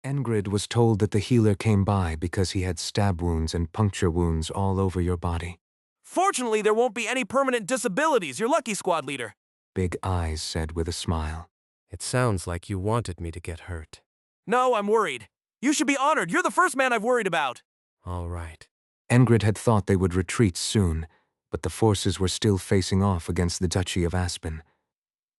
Enkrid was told that the healer came by because he had stab wounds and puncture wounds all over your body. Fortunately, there won't be any permanent disabilities. You're lucky, squad leader. Big Eyes said with a smile. It sounds like you wanted me to get hurt. No, I'm worried. You should be honored. You're the first man I've worried about. All right. Enkrid had thought they would retreat soon, but the forces were still facing off against the Duchy of Aspen.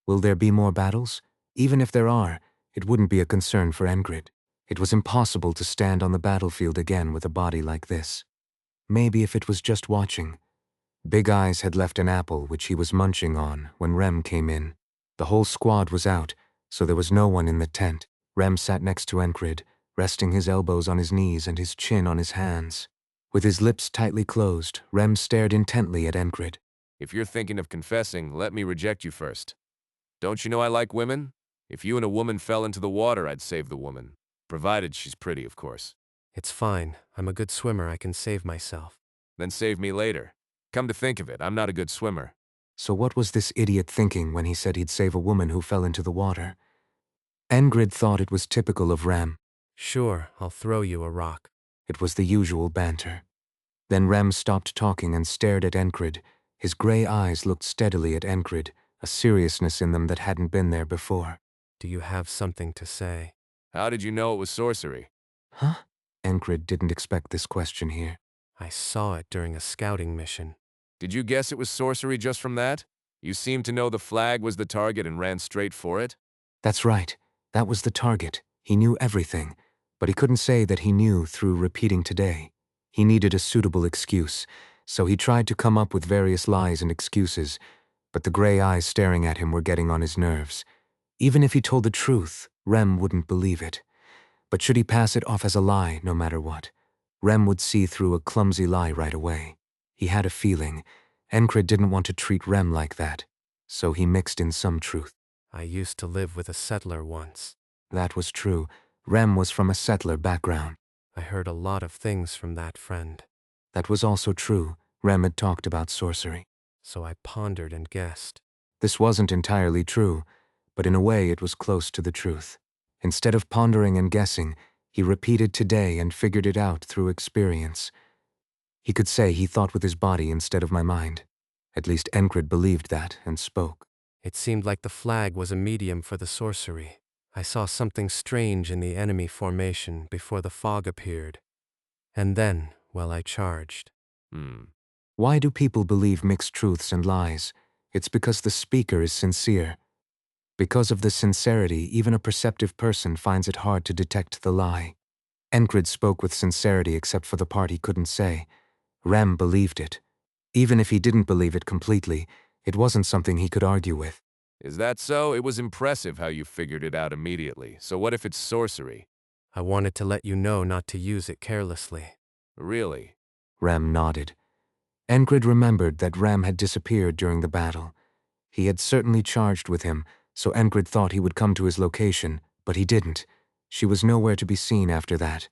Will there be more battles? Even if there are, it wouldn't be a concern for Enkrid. It was impossible to stand on the battlefield again with a body like this. Maybe if it was just watching. Big Eyes had left an apple which he was munching on when Rem came in. The whole squad was out, so there was no one in the tent. Rem sat next to Enkrid, resting his elbows on his knees and his chin on his hands. With his lips tightly closed, Rem stared intently at Enkrid. If you're thinking of confessing, let me reject you first. Don't you know I like women? If you and a woman fell into the water, I'd save the woman. Provided she's pretty, of course. It's fine. I'm a good swimmer. I can save myself. Then save me later. Come to think of it, I'm not a good swimmer. So what was this idiot thinking when he said he'd save a woman who fell into the water? Enkrid thought it was typical of Rem. Sure, I'll throw you a rock. It was the usual banter. Then Rem stopped talking and stared at Enkrid. His gray eyes looked steadily at Enkrid, a seriousness in them that hadn't been there before. Do you have something to say? How did you know it was sorcery? Huh? Enkrid didn't expect this question here. I saw it during a scouting mission. Did you guess it was sorcery just from that? You seemed to know the flag was the target and ran straight for it? That's right. That was the target. He knew everything, but he couldn't say that he knew through repeating today. He needed a suitable excuse, so he tried to come up with various lies and excuses, but the gray eyes staring at him were getting on his nerves. Even if he told the truth, Rem wouldn't believe it. But should he pass it off as a lie, no matter what? Rem would see through a clumsy lie right away. He had a feeling. Enkrid didn't want to treat Rem like that, so he mixed in some truth. I used to live with a settler once. That was true. Rem was from a settler background. I heard a lot of things from that friend. That was also true. Rem had talked about sorcery. So I pondered and guessed. This wasn't entirely true, but in a way it was close to the truth. Instead of pondering and guessing, he repeated today and figured it out through experience. He could say he thought with his body instead of my mind. At least Enkrid believed that and spoke. It seemed like the flag was a medium for the sorcery. I saw something strange in the enemy formation before the fog appeared. And then, well, I charged. Why do people believe mixed truths and lies? It's because the speaker is sincere. Because of the sincerity, even a perceptive person finds it hard to detect the lie. Enkrid spoke with sincerity except for the part he couldn't say. Rem believed it. Even if he didn't believe it completely, it wasn't something he could argue with. Is that so? It was impressive how you figured it out immediately. So what if it's sorcery? I wanted to let you know not to use it carelessly. Really? Rem nodded. Enkrid remembered that Rem had disappeared during the battle. He had certainly charged with him, so Enkrid thought he would come to his location, but he didn't. She was nowhere to be seen after that.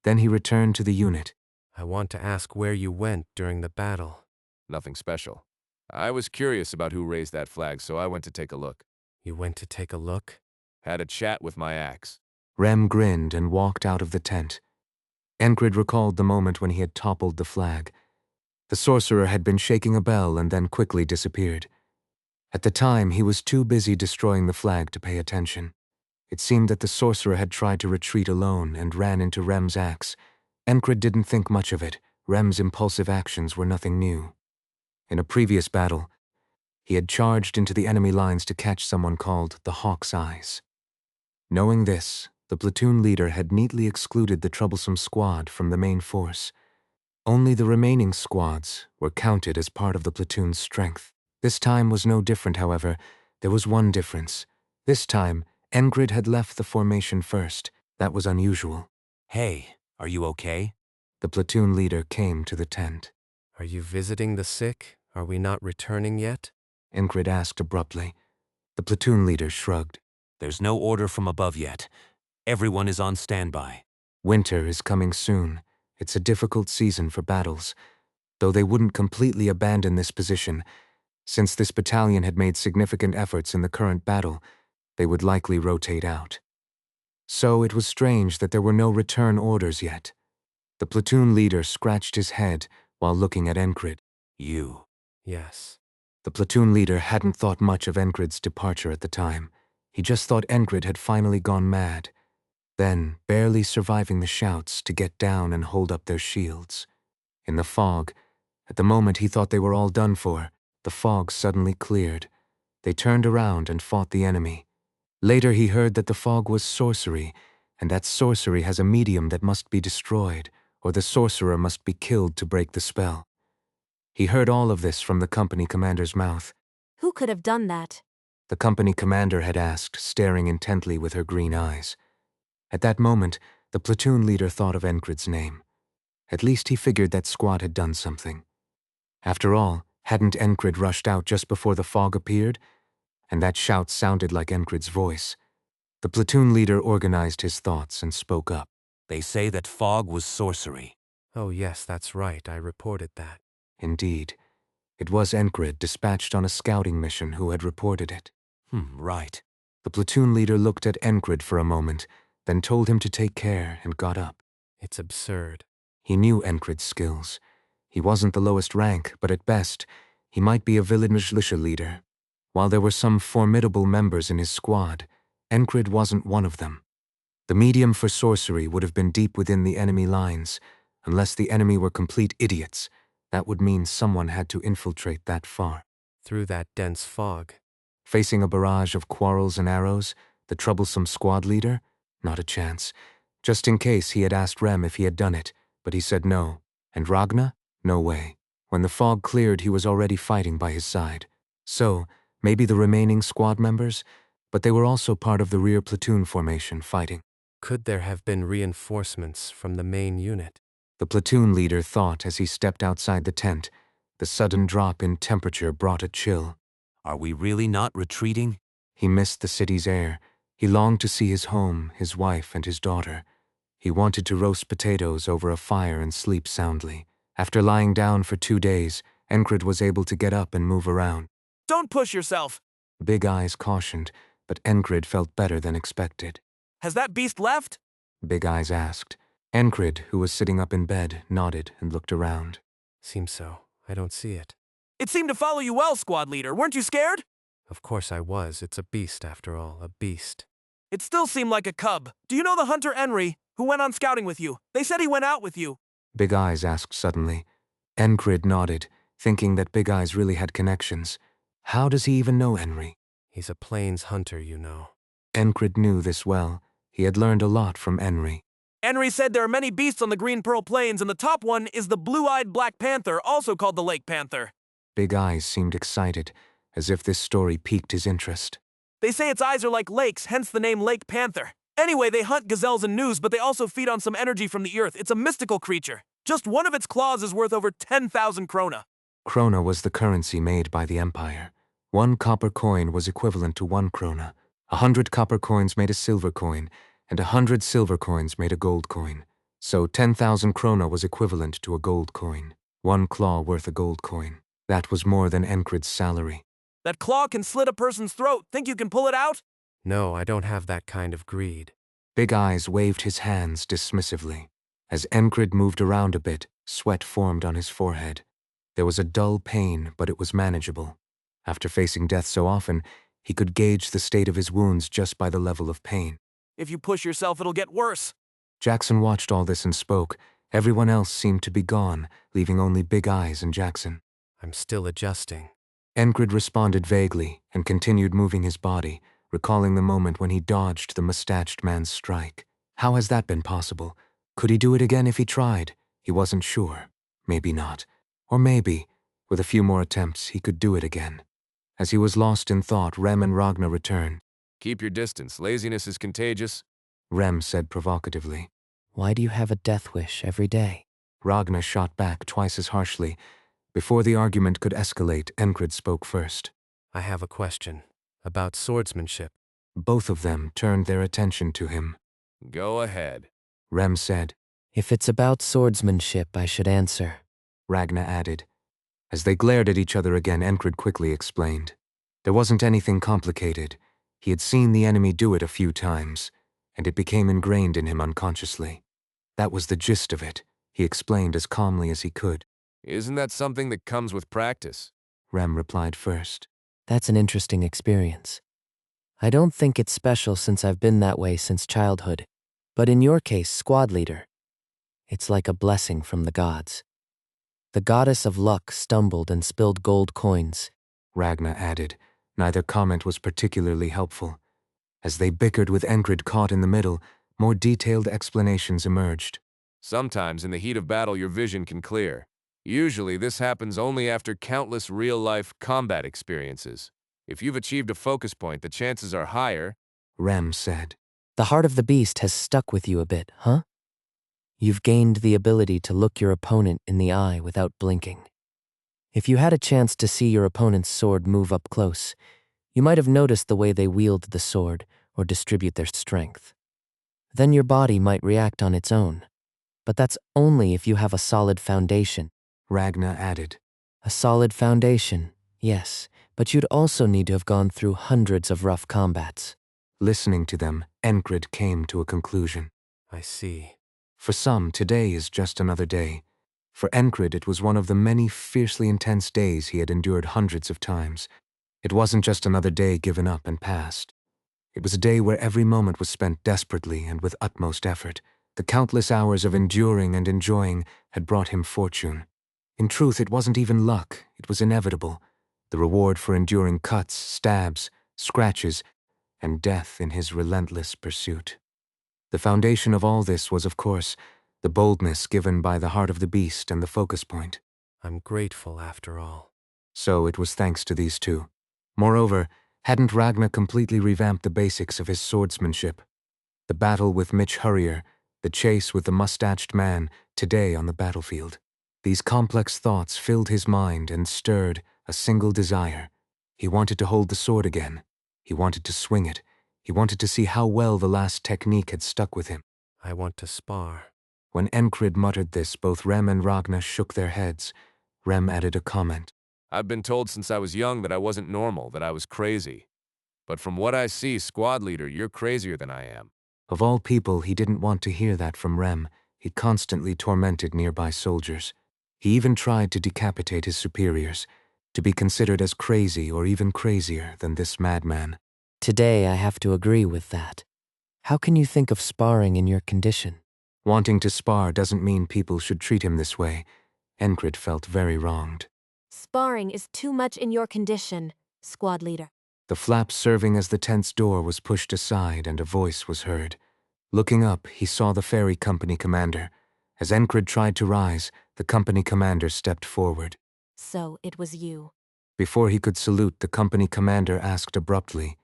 Then he returned to the unit. I want to ask where you went during the battle. Nothing special. I was curious about who raised that flag, so I went to take a look. You went to take a look? Had a chat with my axe. Rem grinned and walked out of the tent. Enkrid recalled the moment when he had toppled the flag. The sorcerer had been shaking a bell and then quickly disappeared. At the time, he was too busy destroying the flag to pay attention. It seemed that the sorcerer had tried to retreat alone and ran into Rem's axe. Enkrid didn't think much of it. Rem's impulsive actions were nothing new. In a previous battle, he had charged into the enemy lines to catch someone called the Hawk's Eyes. Knowing this, the platoon leader had neatly excluded the troublesome squad from the main force. Only the remaining squads were counted as part of the platoon's strength. This time was no different, however. There was one difference. This time, Enkrid had left the formation first. That was unusual. Hey, are you okay? The platoon leader came to the tent. Are you visiting the sick? Are we not returning yet? Enkrid asked abruptly. The platoon leader shrugged. There's no order from above yet. Everyone is on standby. Winter is coming soon. It's a difficult season for battles. Though they wouldn't completely abandon this position, since this battalion had made significant efforts in the current battle, they would likely rotate out. So it was strange that there were no return orders yet. The platoon leader scratched his head while looking at Enkrid. You. Yes. The platoon leader hadn't thought much of Enkrid's departure at the time. He just thought Enkrid had finally gone mad. Then, barely surviving the shouts, to get down and hold up their shields. In the fog, at the moment he thought they were all done for, the fog suddenly cleared. They turned around and fought the enemy. Later he heard that the fog was sorcery, and that sorcery has a medium that must be destroyed, or the sorcerer must be killed to break the spell. He heard all of this from the company commander's mouth. Who could have done that? The company commander had asked, staring intently with her green eyes. At that moment, the platoon leader thought of Enkrid's name. At least he figured that squad had done something. After all, hadn't Enkrid rushed out just before the fog appeared? And that shout sounded like Enkrid's voice. The platoon leader organized his thoughts and spoke up. They say that fog was sorcery. Oh yes, that's right, I reported that. Indeed, it was Enkrid dispatched on a scouting mission who had reported it. Right. The platoon leader looked at Enkrid for a moment, then told him to take care and got up. It's absurd. He knew Enkrid's skills. He wasn't the lowest rank, but at best, he might be a village militia leader. While there were some formidable members in his squad, Enkrid wasn't one of them. The medium for sorcery would have been deep within the enemy lines. Unless the enemy were complete idiots, that would mean someone had to infiltrate that far. Through that dense fog. Facing a barrage of quarrels and arrows, the troublesome squad leader? Not a chance. Just in case, he had asked Rem if he had done it, but he said no. And Ragna? No way. When the fog cleared, he was already fighting by his side. So, maybe the remaining squad members? But they were also part of the rear platoon formation fighting. Could there have been reinforcements from the main unit? The platoon leader thought as he stepped outside the tent. The sudden drop in temperature brought a chill. Are we really not retreating? He missed the city's air. He longed to see his home, his wife, and his daughter. He wanted to roast potatoes over a fire and sleep soundly. After lying down for 2 days, Enkrid was able to get up and move around. Don't push yourself. Big Eyes cautioned, but Enkrid felt better than expected. Has that beast left? Big Eyes asked. Enkrid, who was sitting up in bed, nodded and looked around. Seems so. I don't see it. It seemed to follow you well, squad leader. Weren't you scared? Of course I was. It's a beast after all, a beast. It still seemed like a cub. Do you know the hunter Enri, who went on scouting with you? They said he went out with you. Big Eyes asked suddenly. Enkrid nodded, thinking that Big Eyes really had connections. How does he even know Enri? He's a plains hunter, you know. Enkrid knew this well. He had learned a lot from Enri. Enri said there are many beasts on the Green Pearl Plains, and the top one is the blue-eyed black panther, also called the lake panther. Big Eyes seemed excited, as if this story piqued his interest. They say its eyes are like lakes, hence the name Lake Panther. Anyway, they hunt gazelles and gnus, but they also feed on some energy from the earth. It's a mystical creature. Just one of its claws is worth over 10,000 krona. Krona was the currency made by the empire. 1 copper coin was equivalent to 1 krona. 100 copper coins made a silver coin, and 100 silver coins made a gold coin. So 10,000 krona was equivalent to a gold coin. 1 claw worth a gold coin. That was more than Enkrid's salary. That claw can slit a person's throat. Think you can pull it out? No, I don't have that kind of greed. Big Eyes waved his hands dismissively. As Enkrid moved around a bit, sweat formed on his forehead. There was a dull pain, but it was manageable. After facing death so often, he could gauge the state of his wounds just by the level of pain. If you push yourself, it'll get worse. Jackson watched all this and spoke. Everyone else seemed to be gone, leaving only Big Eyes and Jackson. I'm still adjusting. Enkrid responded vaguely and continued moving his body, recalling the moment when he dodged the mustached man's strike. How has that been possible? Could he do it again if he tried? He wasn't sure. Maybe not. Or maybe, with a few more attempts, he could do it again. As he was lost in thought, Rem and Ragna returned. Keep your distance. Laziness is contagious. Rem said provocatively. Why do you have a death wish every day? Ragna shot back twice as harshly. Before the argument could escalate, Enkrid spoke first. I have a question. About swordsmanship. Both of them turned their attention to him. Go ahead. Rem said. If it's about swordsmanship, I should answer. Ragna added. As they glared at each other again, Enkrid quickly explained. There wasn't anything complicated. He had seen the enemy do it a few times. and it became ingrained in him unconsciously. That was the gist of it, he explained as calmly as he could. Isn't that something that comes with practice? Rem replied first. That's an interesting experience. I don't think it's special since I've been that way since childhood. But in your case, squad leader, it's like a blessing from the gods. The goddess of luck stumbled and spilled gold coins. Ragna added. Neither comment was particularly helpful. As they bickered with Enkrid caught in the middle, more detailed explanations emerged. Sometimes in the heat of battle your vision can clear. Usually this happens only after countless real-life combat experiences. If you've achieved a focus point, the chances are higher, Rem said. The heart of the beast has stuck with you a bit, huh? You've gained the ability to look your opponent in the eye without blinking. If you had a chance to see your opponent's sword move up close, you might have noticed the way they wield the sword or distribute their strength. Then your body might react on its own. But that's only if you have a solid foundation. Ragna added. A solid foundation, yes, but you'd also need to have gone through hundreds of rough combats. Listening to them, Enkrid came to a conclusion. I see. For some, today is just another day. For Enkrid, it was one of the many fiercely intense days he had endured hundreds of times. It wasn't just another day given up and passed. It was a day where every moment was spent desperately and with utmost effort. The countless hours of enduring and enjoying had brought him fortune. In truth, it wasn't even luck, it was inevitable. The reward for enduring cuts, stabs, scratches, and death in his relentless pursuit. The foundation of all this was, of course, the boldness given by the heart of the beast and the focus point. I'm grateful after all. So it was thanks to these two. Moreover, hadn't Ragna completely revamped the basics of his swordsmanship? The battle with Mitch Hurrier, the chase with the mustached man, today on the battlefield. These complex thoughts filled his mind and stirred a single desire. He wanted to hold the sword again. He wanted to swing it. He wanted to see how well the last technique had stuck with him. I want to spar. When Enkrid muttered this, both Rem and Ragna shook their heads. Rem added a comment. I've been told since I was young that I wasn't normal, that I was crazy. But from what I see, squad leader, you're crazier than I am. Of all people, he didn't want to hear that from Rem. He constantly tormented nearby soldiers. He even tried to decapitate his superiors, to be considered as crazy or even crazier than this madman. Today I have to agree with that. How can you think of sparring in your condition? Wanting to spar doesn't mean people should treat him this way. Enkrid felt very wronged. Sparring is too much in your condition, squad leader. The flap serving as the tent's door was pushed aside and a voice was heard. Looking up, he saw the ferry company commander. As Enkrid tried to rise, the company commander stepped forward. So it was you. Before he could salute, the company commander asked abruptly.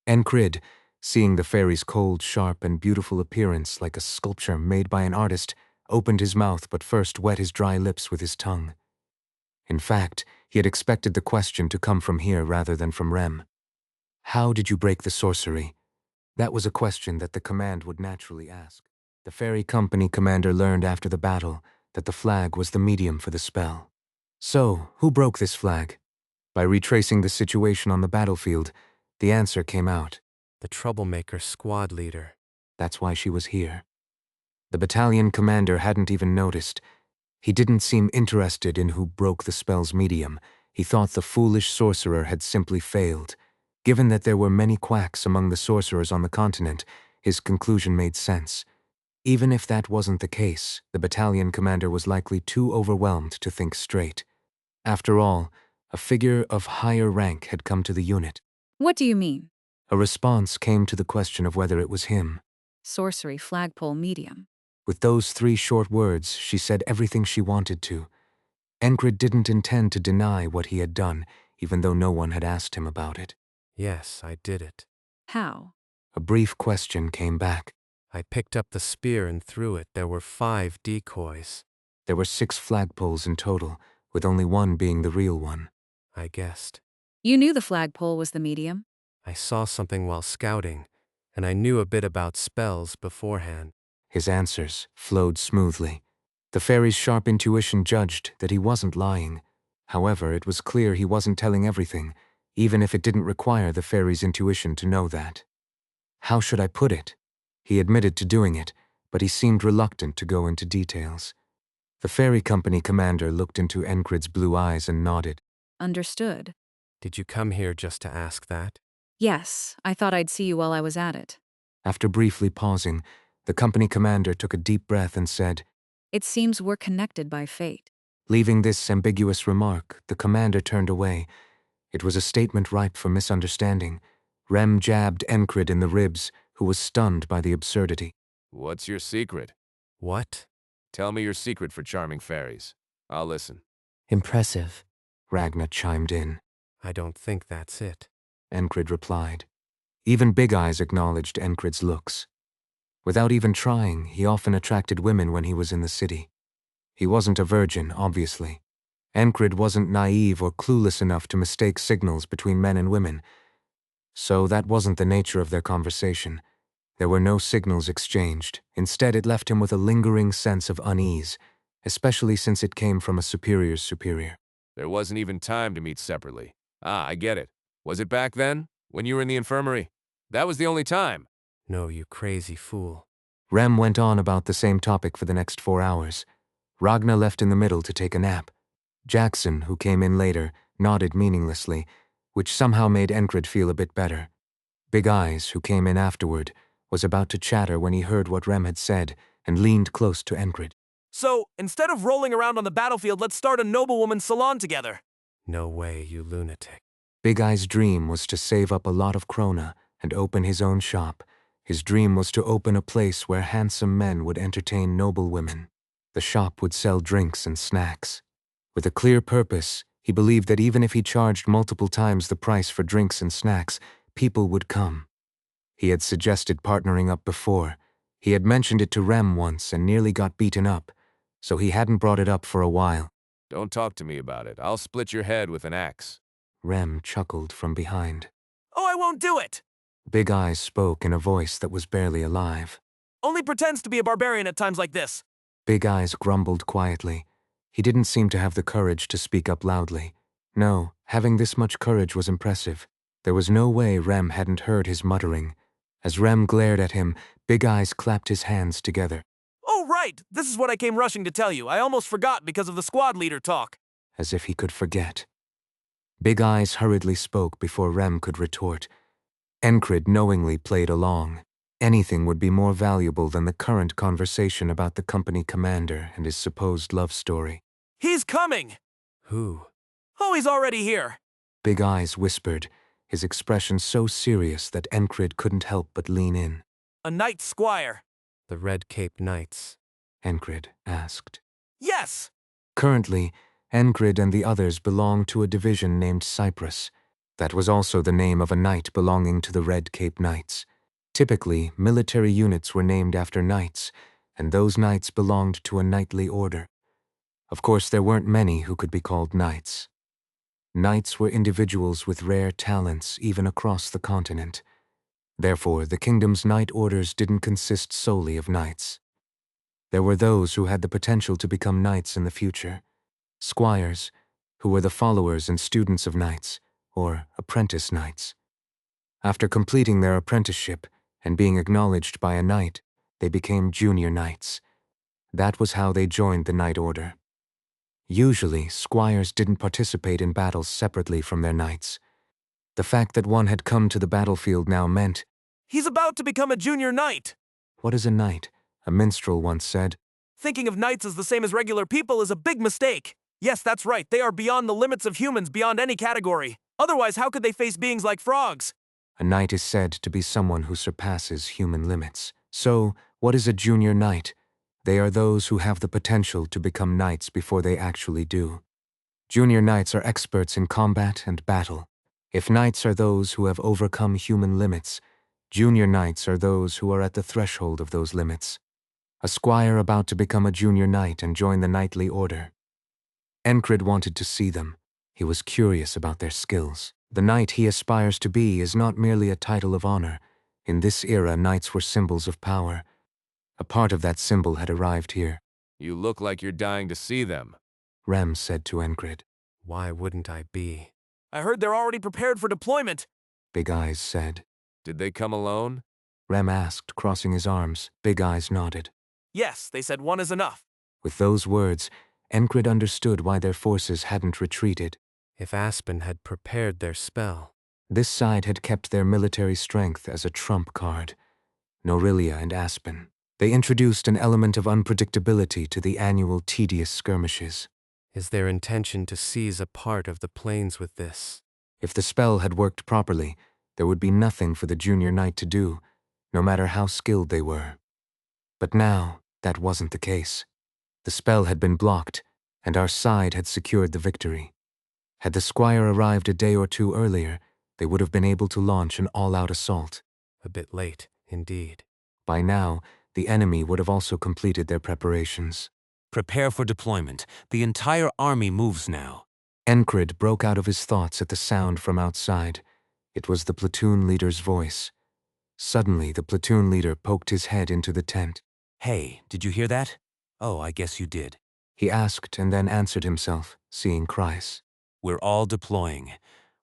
Enkrid, seeing the ferry's cold, sharp, and beautiful appearance like a sculpture made by an artist, opened his mouth but first wet his dry lips with his tongue. In fact, he had expected the question to come from here rather than from Rem. How did you break the sorcery? That was a question that the command would naturally ask. The ferry company commander learned after the battle that the flag was the medium for the spell. So, who broke this flag? By retracing the situation on the battlefield, the answer came out. The troublemaker squad leader. That's why she was here. The battalion commander hadn't even noticed. He didn't seem interested in who broke the spell's medium. He thought the foolish sorcerer had simply failed. Given that there were many quacks among the sorcerers on the continent, his conclusion made sense. Even if that wasn't the case, the battalion commander was likely too overwhelmed to think straight. After all, a figure of higher rank had come to the unit. What do you mean? A response came to the question of whether it was him. Sorcery flagpole medium. With those 3 short words, she said everything she wanted to. Enkrid didn't intend to deny what he had done, even though no one had asked him about it. Yes, I did it. How? A brief question came back. I picked up the spear and threw it. There were 5 decoys. There were 6 flagpoles in total, with only 1 being the real one. I guessed. You knew the flagpole was the medium? I saw something while scouting, and I knew a bit about spells beforehand. His answers flowed smoothly. The fairy's sharp intuition judged that he wasn't lying. However, it was clear he wasn't telling everything, even if it didn't require the fairy's intuition to know that. How should I put it? He admitted to doing it, but he seemed reluctant to go into details. The ferry company commander looked into Enkrid's blue eyes and nodded. Understood. Did you come here just to ask that? Yes, I thought I'd see you while I was at it. After briefly pausing, the company commander took a deep breath and said, It seems we're connected by fate. Leaving this ambiguous remark, the commander turned away. It was a statement ripe for misunderstanding. Rem jabbed Enkrid in the ribs, who was stunned by the absurdity. What's your secret? What? Tell me your secret for charming fairies. I'll listen. Impressive. Ragna chimed in. I don't think that's it. Enkrid replied. Even Big Eyes acknowledged Enkrid's looks. Without even trying, he often attracted women when he was in the city. He wasn't a virgin, obviously. Enkrid wasn't naive or clueless enough to mistake signals between men and women. So that wasn't the nature of their conversation. There were no signals exchanged. Instead, it left him with a lingering sense of unease, especially since it came from a superior's superior. There wasn't even time to meet separately. Ah, I get it. Was it back then, when you were in the infirmary? That was the only time. No, you crazy fool. Rem went on about the same topic for the next 4 hours. Ragna left in the middle to take a nap. Jackson, who came in later, nodded meaninglessly, which somehow made Enkrid feel a bit better. Big Eyes, who came in afterward, was about to chatter when he heard what Rem had said and leaned close to Enkrid. So, instead of rolling around on the battlefield, let's start a noblewoman's salon together. No way, you lunatic. Big Eyes' dream was to save up a lot of krona and open his own shop. His dream was to open a place where handsome men would entertain noble women. The shop would sell drinks and snacks. With a clear purpose, he believed that even if he charged multiple times the price for drinks and snacks, people would come. He had suggested partnering up before. He had mentioned it to Rem once and nearly got beaten up, so he hadn't brought it up for a while. Don't talk to me about it. I'll split your head with an axe. Rem chuckled from behind. Oh, I won't do it! Big Eyes spoke in a voice that was barely alive. Only pretends to be a barbarian at times like this. Big Eyes grumbled quietly. He didn't seem to have the courage to speak up loudly. No, having this much courage was impressive. There was no way Rem hadn't heard his muttering. As Rem glared at him, Big Eyes clapped his hands together. Oh, right! This is what I came rushing to tell you. I almost forgot because of the squad leader talk. As if he could forget. Big Eyes hurriedly spoke before Rem could retort. Enkrid knowingly played along. Anything would be more valuable than the current conversation about the company commander and his supposed love story. He's coming! Who? Oh, he's already here. Big Eyes whispered, his expression so serious that Enkrid couldn't help but lean in. A knight squire. The Red Cape Knights. Enkrid asked. Yes! Currently, Enkrid and the others belonged to a division named Cyprus. That was also the name of a knight belonging to the Red Cape Knights. Typically, military units were named after knights, and those knights belonged to a knightly order. Of course, there weren't many who could be called knights. Knights were individuals with rare talents even across the continent. Therefore, the kingdom's knight orders didn't consist solely of knights. There were those who had the potential to become knights in the future. Squires, who were the followers and students of knights, or apprentice knights. After completing their apprenticeship and being acknowledged by a knight, they became junior knights. That was how they joined the knight order. Usually, squires didn't participate in battles separately from their knights. The fact that one had come to the battlefield now meant, He's about to become a junior knight. "What is a knight?" a minstrel once said. Thinking of knights as the same as regular people is a big mistake. Yes, that's right. They are beyond the limits of humans, beyond any category. Otherwise, how could they face beings like frogs? A knight is said to be someone who surpasses human limits. So, what is a junior knight? They are those who have the potential to become knights before they actually do. Junior knights are experts in combat and battle. If knights are those who have overcome human limits, junior knights are those who are at the threshold of those limits. A squire about to become a junior knight and join the knightly order. Enkrid wanted to see them. He was curious about their skills. The knight he aspires to be is not merely a title of honor. In this era, knights were symbols of power. A part of that symbol had arrived here. You look like you're dying to see them. Rem said to Enkrid. Why wouldn't I be? I heard they're already prepared for deployment. Big Eyes said. Did they come alone? Rem asked, crossing his arms. Big Eyes nodded. Yes, they said one is enough. With those words, Enkrid understood why their forces hadn't retreated. If Aspen had prepared their spell. This side had kept their military strength as a trump card. Norillia and Aspen. They introduced an element of unpredictability to the annual tedious skirmishes. Is their intention to seize a part of the plains with this? If the spell had worked properly, there would be nothing for the junior knight to do, no matter how skilled they were. But now, that wasn't the case. The spell had been blocked, and our side had secured the victory. Had the squire arrived a day or two earlier, they would have been able to launch an all-out assault. A bit late, indeed. By now, the enemy would have also completed their preparations. Prepare for deployment. The entire army moves now. Enkrid broke out of his thoughts at the sound from outside. It was the platoon leader's voice. Suddenly, the platoon leader poked his head into the tent. Hey, did you hear that? Oh, I guess you did. He asked and then answered himself, seeing Kreis. We're all deploying.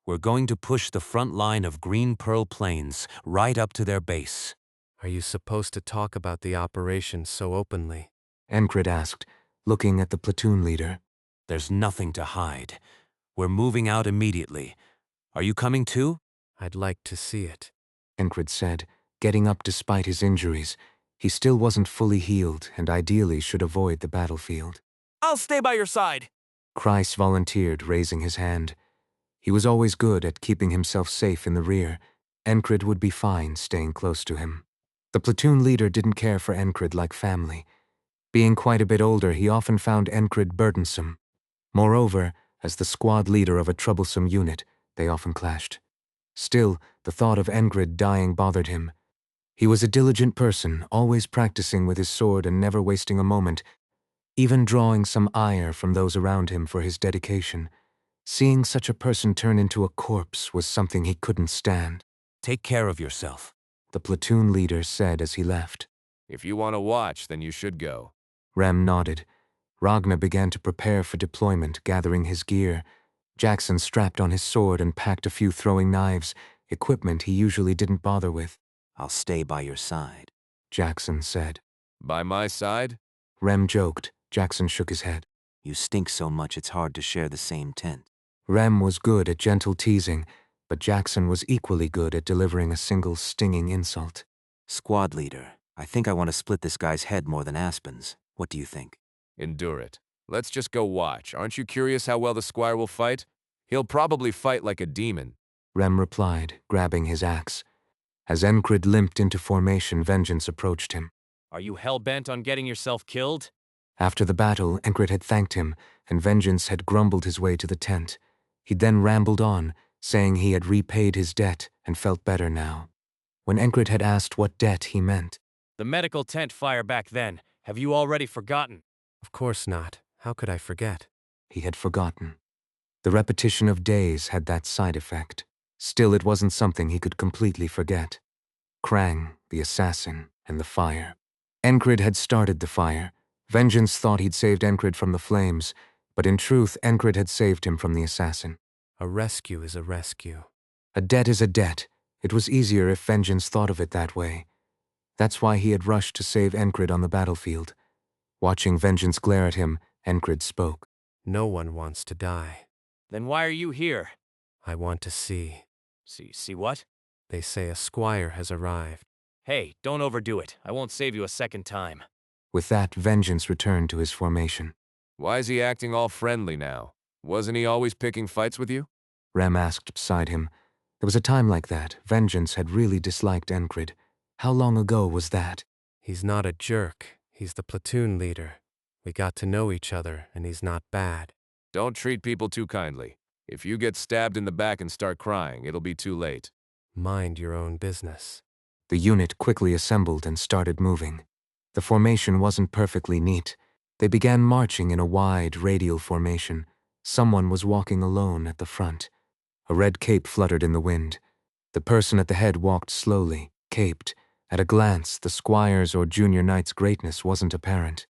We're going to push the front line of Green Pearl Plains right up to their base. Are you supposed to talk about the operation so openly? Enkrid asked, looking at the platoon leader. There's nothing to hide. We're moving out immediately. Are you coming too? I'd like to see it. Enkrid said, getting up despite his injuries. He still wasn't fully healed and ideally should avoid the battlefield. I'll stay by your side. Kreis volunteered, raising his hand. He was always good at keeping himself safe in the rear. Enkrid would be fine staying close to him. The platoon leader didn't care for Enkrid like family. Being quite a bit older, he often found Enkrid burdensome. Moreover, as the squad leader of a troublesome unit, they often clashed. Still, the thought of Enkrid dying bothered him. He was a diligent person, always practicing with his sword and never wasting a moment, even drawing some ire from those around him for his dedication. Seeing such a person turn into a corpse was something he couldn't stand. Take care of yourself. The platoon leader said as he left. If you want to watch, then you should go. Rem nodded. Ragnar began to prepare for deployment, gathering his gear. Jackson strapped on his sword and packed a few throwing knives, equipment he usually didn't bother with. I'll stay by your side, Jackson said. By my side? Rem joked. Jackson shook his head. You stink so much it's hard to share the same tent. Rem was good at gentle teasing, but Jackson was equally good at delivering a single stinging insult. Squad leader, I think I want to split this guy's head more than Aspen's. What do you think? Endure it. Let's just go watch. Aren't you curious how well the squire will fight? He'll probably fight like a demon. Rem replied, grabbing his axe. As Enkrid limped into formation, Vengeance approached him. Are you hell-bent on getting yourself killed? After the battle, Enkrid had thanked him, and Vengeance had grumbled his way to the tent. He then rambled on, saying he had repaid his debt and felt better now. When Enkrid had asked what debt he meant, The medical tent fire back then. Have you already forgotten? Of course not. How could I forget? he had forgotten. The repetition of days had that side effect. Still, it wasn't something he could completely forget. Krang, the assassin, and the fire. Enkrid had started the fire. Vengeance thought he'd saved Enkrid from the flames, but in truth, Enkrid had saved him from the assassin. A rescue is a rescue. A debt is a debt. It was easier if Vengeance thought of it that way. That's why he had rushed to save Enkrid on the battlefield. Watching Vengeance glare at him, Enkrid spoke. No one wants to die. Then why are you here? I want to see. See what? They say a squire has arrived. Hey, don't overdo it. I won't save you a second time. With that, Vengeance returned to his formation. Why is he acting all friendly now? Wasn't he always picking fights with you? Rem asked beside him. There was a time like that. Vengeance had really disliked Enkrid. How long ago was that? He's not a jerk. He's the platoon leader. We got to know each other, and he's not bad. Don't treat people too kindly. If you get stabbed in the back and start crying, it'll be too late. Mind your own business. The unit quickly assembled and started moving. The formation wasn't perfectly neat. They began marching in a wide, radial formation. Someone was walking alone at the front. A red cape fluttered in the wind. The person at the head walked slowly, caped. At a glance, the squire's or junior knight's greatness wasn't apparent.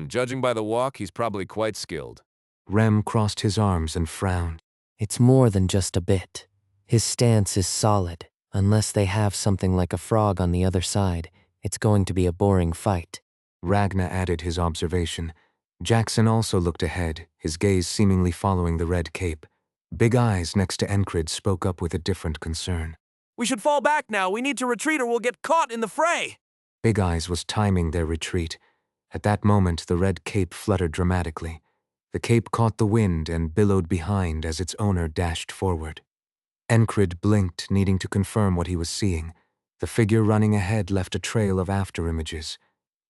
Judging by the walk, he's probably quite skilled. Rem crossed his arms and frowned. It's more than just a bit. His stance is solid, Unless they have something like a frog on the other side, it's going to be a boring fight. Ragnar added his observation. Jackson also looked ahead, his gaze seemingly following the red cape. Big Eyes next to Enkrid spoke up with a different concern. We should fall back now. We need to retreat or we'll get caught in the fray. Big Eyes was timing their retreat. At that moment, the red cape fluttered dramatically. The cape caught the wind and billowed behind as its owner dashed forward. Enkrid blinked, needing to confirm what he was seeing. The figure running ahead left a trail of afterimages.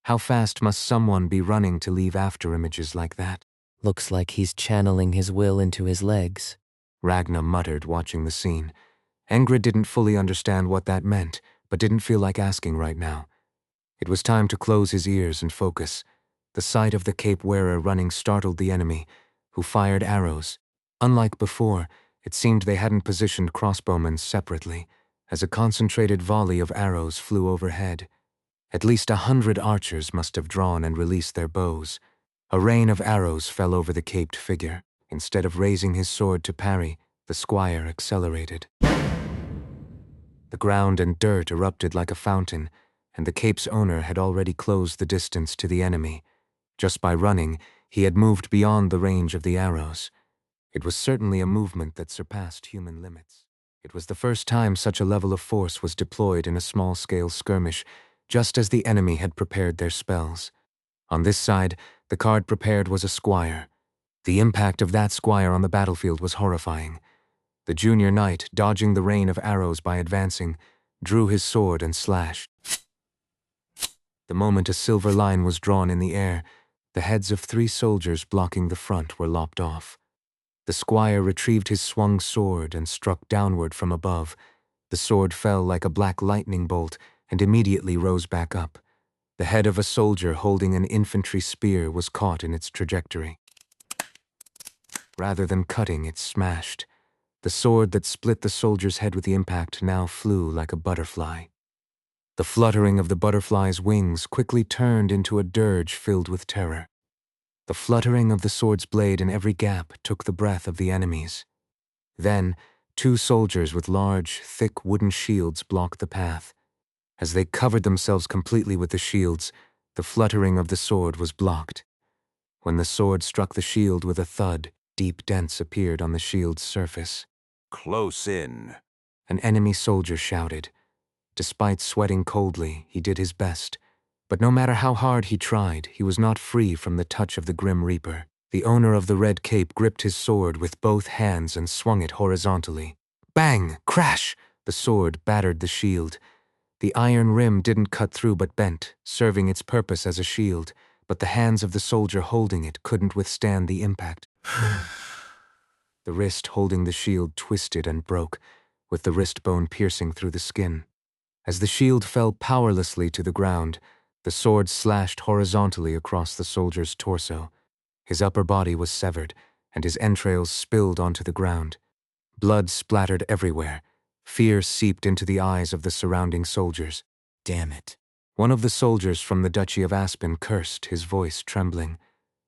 How fast must someone be running to leave afterimages like that? Looks like he's channeling his will into his legs. Ragnar muttered, watching the scene. Enkrid didn't fully understand what that meant, but didn't feel like asking right now. It was time to close his ears and focus. The sight of the cape wearer running startled the enemy, who fired arrows. Unlike before, it seemed they hadn't positioned crossbowmen separately, as a concentrated volley of arrows flew overhead. At least 100 archers must have drawn and released their bows. A rain of arrows fell over the caped figure. Instead of raising his sword to parry, the squire accelerated. The ground and dirt erupted like a fountain, and the cape's owner had already closed the distance to the enemy. Just by running, he had moved beyond the range of the arrows. It was certainly a movement that surpassed human limits. It was the first time such a level of force was deployed in a small-scale skirmish, just as the enemy had prepared their spells. On this side, the card prepared was a squire. The impact of that squire on the battlefield was horrifying. The junior knight, dodging the rain of arrows by advancing, drew his sword and slashed. The moment a silver line was drawn in the air, the heads of 3 soldiers blocking the front were lopped off. The squire retrieved his swung sword and struck downward from above. The sword fell like a black lightning bolt and immediately rose back up. The head of a soldier holding an infantry spear was caught in its trajectory. Rather than cutting, it smashed. The sword that split the soldier's head with the impact now flew like a butterfly. The fluttering of the butterfly's wings quickly turned into a dirge filled with terror. The fluttering of the sword's blade in every gap took the breath of the enemies. Then, 2 soldiers with large, thick wooden shields blocked the path. As they covered themselves completely with the shields, the fluttering of the sword was blocked. When the sword struck the shield with a thud, deep dents appeared on the shield's surface. Close in. An enemy soldier shouted. Despite sweating coldly, he did his best. But no matter how hard he tried, he was not free from the touch of the Grim Reaper. The owner of the red cape gripped his sword with both hands and swung it horizontally. Bang! Crash! The sword battered the shield. The iron rim didn't cut through but bent, serving its purpose as a shield, but the hands of the soldier holding it couldn't withstand the impact. The wrist holding the shield twisted and broke, with the wrist bone piercing through the skin. As the shield fell powerlessly to the ground, the sword slashed horizontally across the soldier's torso. His upper body was severed, and his entrails spilled onto the ground. Blood splattered everywhere. Fear seeped into the eyes of the surrounding soldiers. Damn it. One of the soldiers from the Duchy of Aspen cursed, his voice trembling.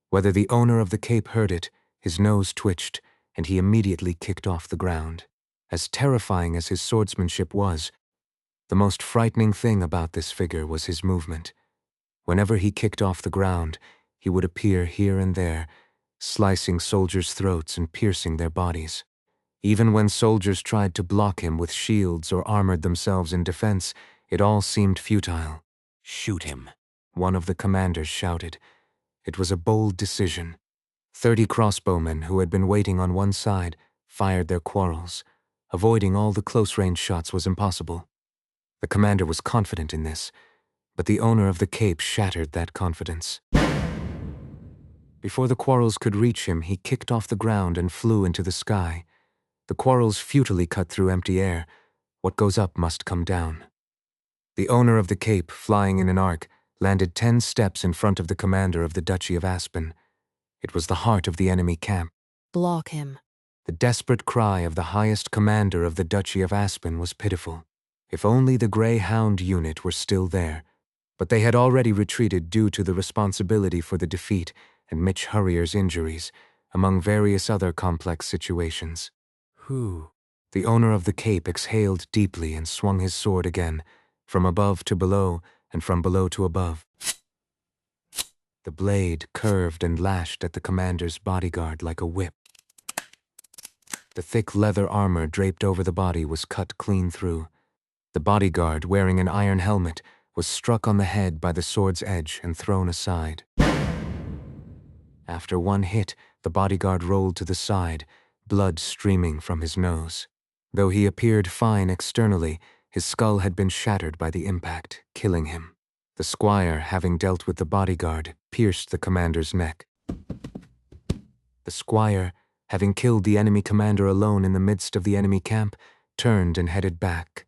Whether the owner of the cape heard it, his nose twitched, and he immediately kicked off the ground. As terrifying as his swordsmanship was, the most frightening thing about this figure was his movement. Whenever he kicked off the ground, he would appear here and there, slicing soldiers' throats and piercing their bodies. Even when soldiers tried to block him with shields or armored themselves in defense, it all seemed futile. Shoot him. One of the commanders shouted. It was a bold decision. 30 crossbowmen who had been waiting on one side fired their quarrels. Avoiding all the close-range shots was impossible. The commander was confident in this, but the owner of the cape shattered that confidence. Before the quarrels could reach him, he kicked off the ground and flew into the sky. The quarrels futilely cut through empty air. What goes up must come down. The owner of the cape, flying in an arc, landed 10 steps in front of the commander of the Duchy of Aspen. It was the heart of the enemy camp. Block him. The desperate cry of the highest commander of the Duchy of Aspen was pitiful. If only the Greyhound unit were still there. But they had already retreated due to the responsibility for the defeat and Mitch Hurrier's injuries, among various other complex situations. Who? The owner of the cape exhaled deeply and swung his sword again, from above to below and from below to above. The blade curved and lashed at the commander's bodyguard like a whip. The thick leather armor draped over the body was cut clean through. The bodyguard, wearing an iron helmet, was struck on the head by the sword's edge and thrown aside. After one hit, the bodyguard rolled to the side, blood streaming from his nose. Though he appeared fine externally, his skull had been shattered by the impact, killing him. The squire, having dealt with the bodyguard, pierced the commander's neck. The squire, having killed the enemy commander alone in the midst of the enemy camp, turned and headed back.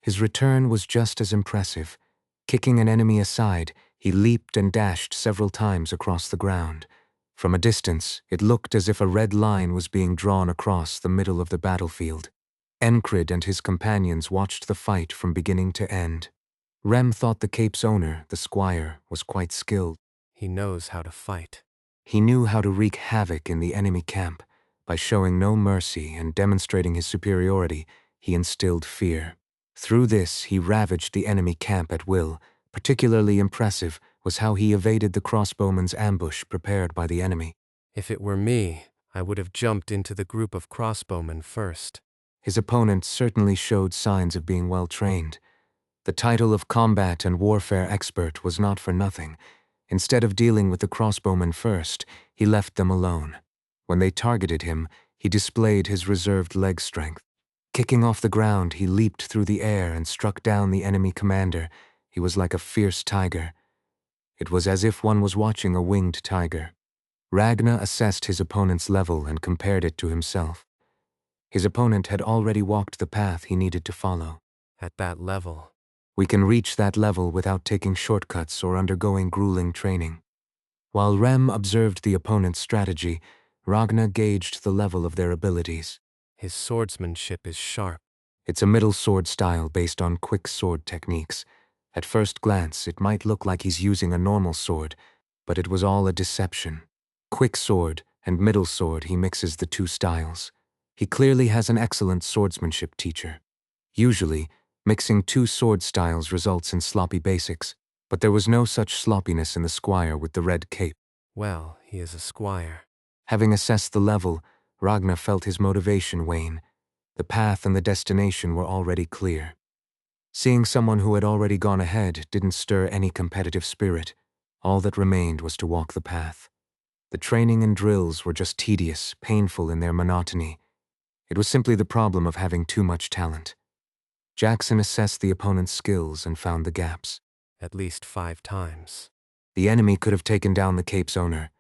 His return was just as impressive. Kicking an enemy aside, he leaped and dashed several times across the ground. From a distance, it looked as if a red line was being drawn across the middle of the battlefield. Enkrid and his companions watched the fight from beginning to end. Rem thought the cape's owner, the squire, was quite skilled. He knows how to fight. He knew how to wreak havoc in the enemy camp. By showing no mercy and demonstrating his superiority, he instilled fear. Through this, he ravaged the enemy camp at will. Particularly impressive was how he evaded the crossbowman's ambush prepared by the enemy. If it were me, I would have jumped into the group of crossbowmen first. His opponent certainly showed signs of being well trained. The title of combat and warfare expert was not for nothing. Instead of dealing with the crossbowmen first, he left them alone. When they targeted him, he displayed his reserved leg strength. Kicking off the ground, he leaped through the air and struck down the enemy commander. He was like a fierce tiger. It was as if one was watching a winged tiger. Ragnar assessed his opponent's level and compared it to himself. His opponent had already walked the path he needed to follow. At that level, we can reach that level without taking shortcuts or undergoing grueling training. While Rem observed the opponent's strategy, Ragnar gauged the level of their abilities. his swordsmanship is sharp. It's a middle sword style based on quick sword techniques. At first glance, it might look like he's using a normal sword, but it was all a deception. Quick sword and middle sword, he mixes the two styles. He clearly has an excellent swordsmanship teacher. Usually, mixing two sword styles results in sloppy basics, but there was no such sloppiness in the squire with the red cape. Well, he is a squire. Having assessed the level, Ragnar felt his motivation wane. The path and the destination were already clear. Seeing someone who had already gone ahead didn't stir any competitive spirit. All that remained was to walk the path. The training and drills were just tedious, painful in their monotony. It was simply the problem of having too much talent. Jackson assessed the opponent's skills and found the gaps. At least 5 times. The enemy could have taken down the cape's owner.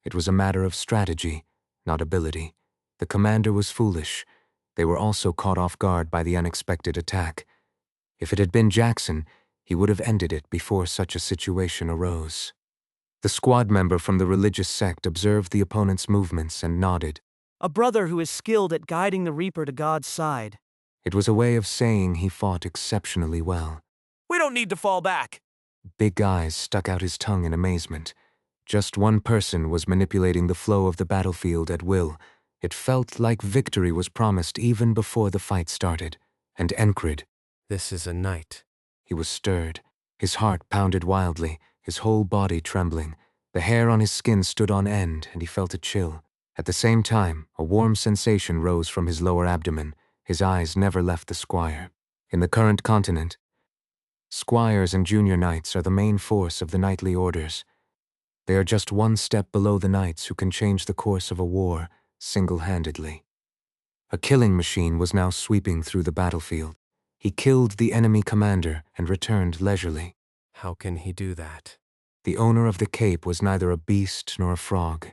It was a matter of strategy, not ability. The commander was foolish. They were also caught off guard by the unexpected attack. If it had been Jackson, he would have ended it before such a situation arose. The squad member from the religious sect observed the opponent's movements and nodded. A brother who is skilled at guiding the Reaper to God's side. It was a way of saying he fought exceptionally well. We don't need to fall back. Big Eyes stuck out his tongue in amazement. Just one person was manipulating the flow of the battlefield at will. It felt like victory was promised even before the fight started. And Enkrid. This is a knight. He was stirred. His heart pounded wildly, his whole body trembling. The hair on his skin stood on end, and he felt a chill. At the same time, a warm sensation rose from his lower abdomen. His eyes never left the squire. In the current continent, squires and junior knights are the main force of the knightly orders. They are just one step below the knights who can change the course of a war single-handedly. A killing machine was now sweeping through the battlefield. He killed the enemy commander and returned leisurely. How can he do that? The owner of the cape was neither a beast nor a frog.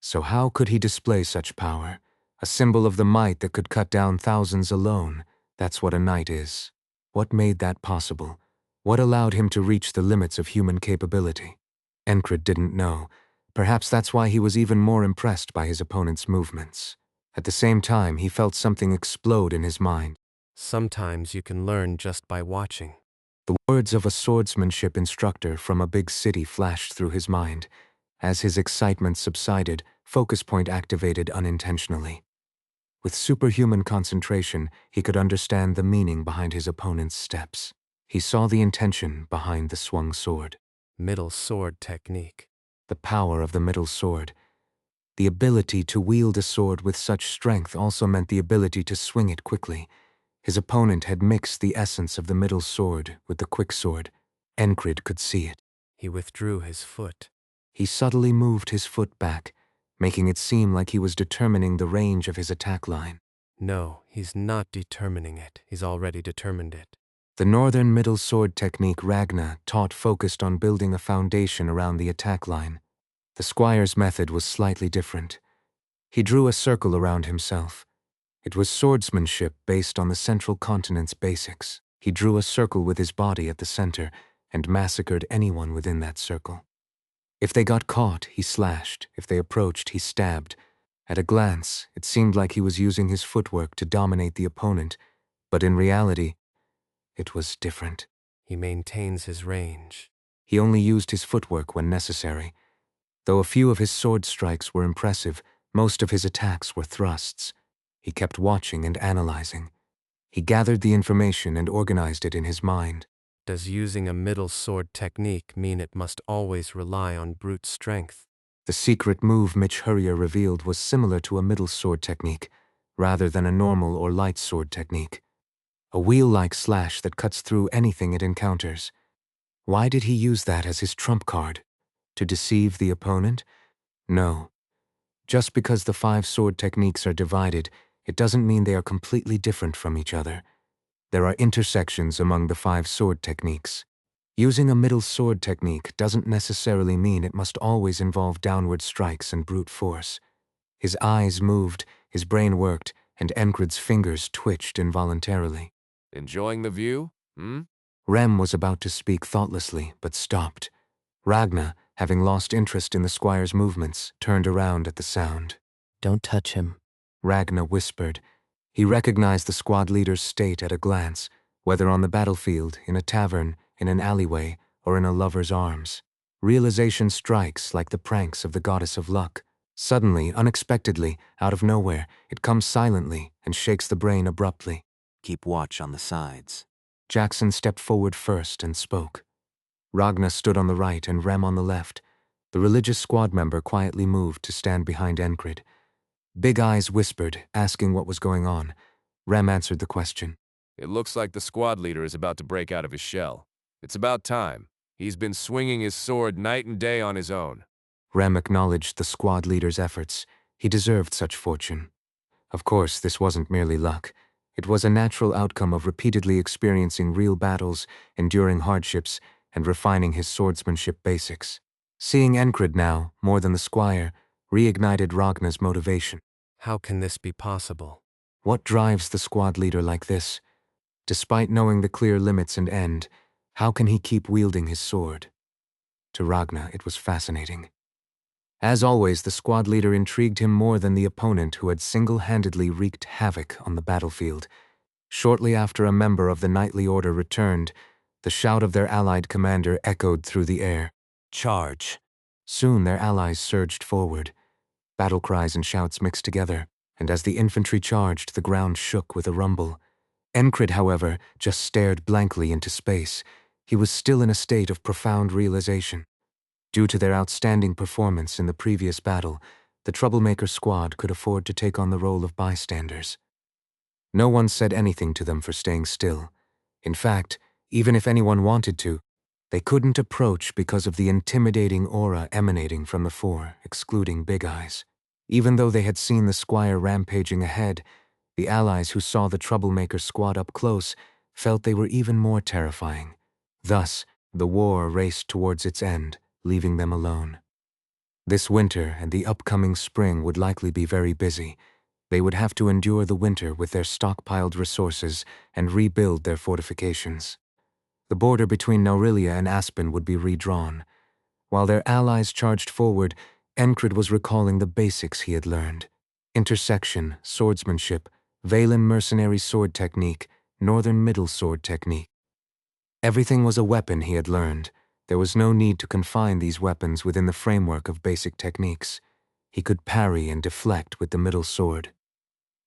So how could he display such power? A symbol of the might that could cut down thousands alone. That's what a knight is. What made that possible? What allowed him to reach the limits of human capability? Enkrid didn't know. Perhaps that's why he was even more impressed by his opponent's movements. At the same time, he felt something explode in his mind. Sometimes you can learn just by watching. The words of a swordsmanship instructor from a big city flashed through his mind. As his excitement subsided, focus point activated unintentionally. With superhuman concentration, he could understand the meaning behind his opponent's steps. He saw the intention behind the swung sword. Middle sword technique. The power of the middle sword. The ability to wield a sword with such strength also meant the ability to swing it quickly. His opponent had mixed the essence of the middle sword with the quick sword. Enkrid could see it. He withdrew his foot. He subtly moved his foot back, making it seem like he was determining the range of his attack line. No, he's not determining it. He's already determined it. The northern middle sword technique Ragna taught focused on building a foundation around the attack line. The squire's method was slightly different. He drew a circle around himself. It was swordsmanship based on the central continent's basics. He drew a circle with his body at the center and massacred anyone within that circle. If they got caught, he slashed. If they approached, he stabbed. At a glance, it seemed like he was using his footwork to dominate the opponent, but in reality, it was different. He maintains his range. He only used his footwork when necessary. Though a few of his sword strikes were impressive, most of his attacks were thrusts. He kept watching and analyzing. He gathered the information and organized it in his mind. Does using a middle sword technique mean it must always rely on brute strength? The secret move Mitch Hurrier revealed was similar to a middle sword technique, rather than a normal or light sword technique. A wheel-like slash that cuts through anything it encounters. Why did he use that as his trump card? To deceive the opponent? No. Just because the 5 sword techniques are divided, it doesn't mean they are completely different from each other. There are intersections among the 5 sword techniques. Using a middle sword technique doesn't necessarily mean it must always involve downward strikes and brute force. His eyes moved, his brain worked, and Enkrid's fingers twitched involuntarily. Enjoying the view? Rem was about to speak thoughtlessly, but stopped. Ragna, having lost interest in the squire's movements, turned around at the sound. Don't touch him. Ragna whispered. He recognized the squad leader's state at a glance, whether on the battlefield, in a tavern, in an alleyway, or in a lover's arms. Realization strikes like the pranks of the goddess of luck. Suddenly, unexpectedly, out of nowhere, it comes silently and shakes the brain abruptly. Keep watch on the sides. Jackson stepped forward first and spoke. Ragna stood on the right and Rem on the left. The religious squad member quietly moved to stand behind Enkrid. Big Eyes whispered, asking what was going on. Rem answered the question. It looks like the squad leader is about to break out of his shell. It's about time. He's been swinging his sword night and day on his own. Rem acknowledged the squad leader's efforts. He deserved such fortune. Of course, this wasn't merely luck. It was a natural outcome of repeatedly experiencing real battles, enduring hardships, and refining his swordsmanship basics. Seeing Enkrid now, more than the squire, reignited Ragna's motivation. How can this be possible? What drives the squad leader like this? Despite knowing the clear limits and end, how can he keep wielding his sword? To Ragna, it was fascinating. As always, the squad leader intrigued him more than the opponent who had single-handedly wreaked havoc on the battlefield. Shortly after a member of the knightly order returned, the shout of their allied commander echoed through the air. Charge. Soon their allies surged forward. Battle cries and shouts mixed together, and as the infantry charged, the ground shook with a rumble. Enkrid, however, just stared blankly into space. He was still in a state of profound realization. Due to their outstanding performance in the previous battle, the Troublemaker squad could afford to take on the role of bystanders. No one said anything to them for staying still. In fact, even if anyone wanted to, they couldn't approach because of the intimidating aura emanating from the 4, excluding Big Eyes. Even though they had seen the squire rampaging ahead, the allies who saw the Troublemaker squad up close felt they were even more terrifying. Thus, the war raced towards its end, leaving them alone. This winter and the upcoming spring would likely be very busy. They would have to endure the winter with their stockpiled resources and rebuild their fortifications. The border between Naurelia and Aspen would be redrawn. While their allies charged forward, Enkrid was recalling the basics he had learned. Intersection, swordsmanship, Valen mercenary sword technique, northern middle sword technique. Everything was a weapon he had learned. There was no need to confine these weapons within the framework of basic techniques. He could parry and deflect with the middle sword.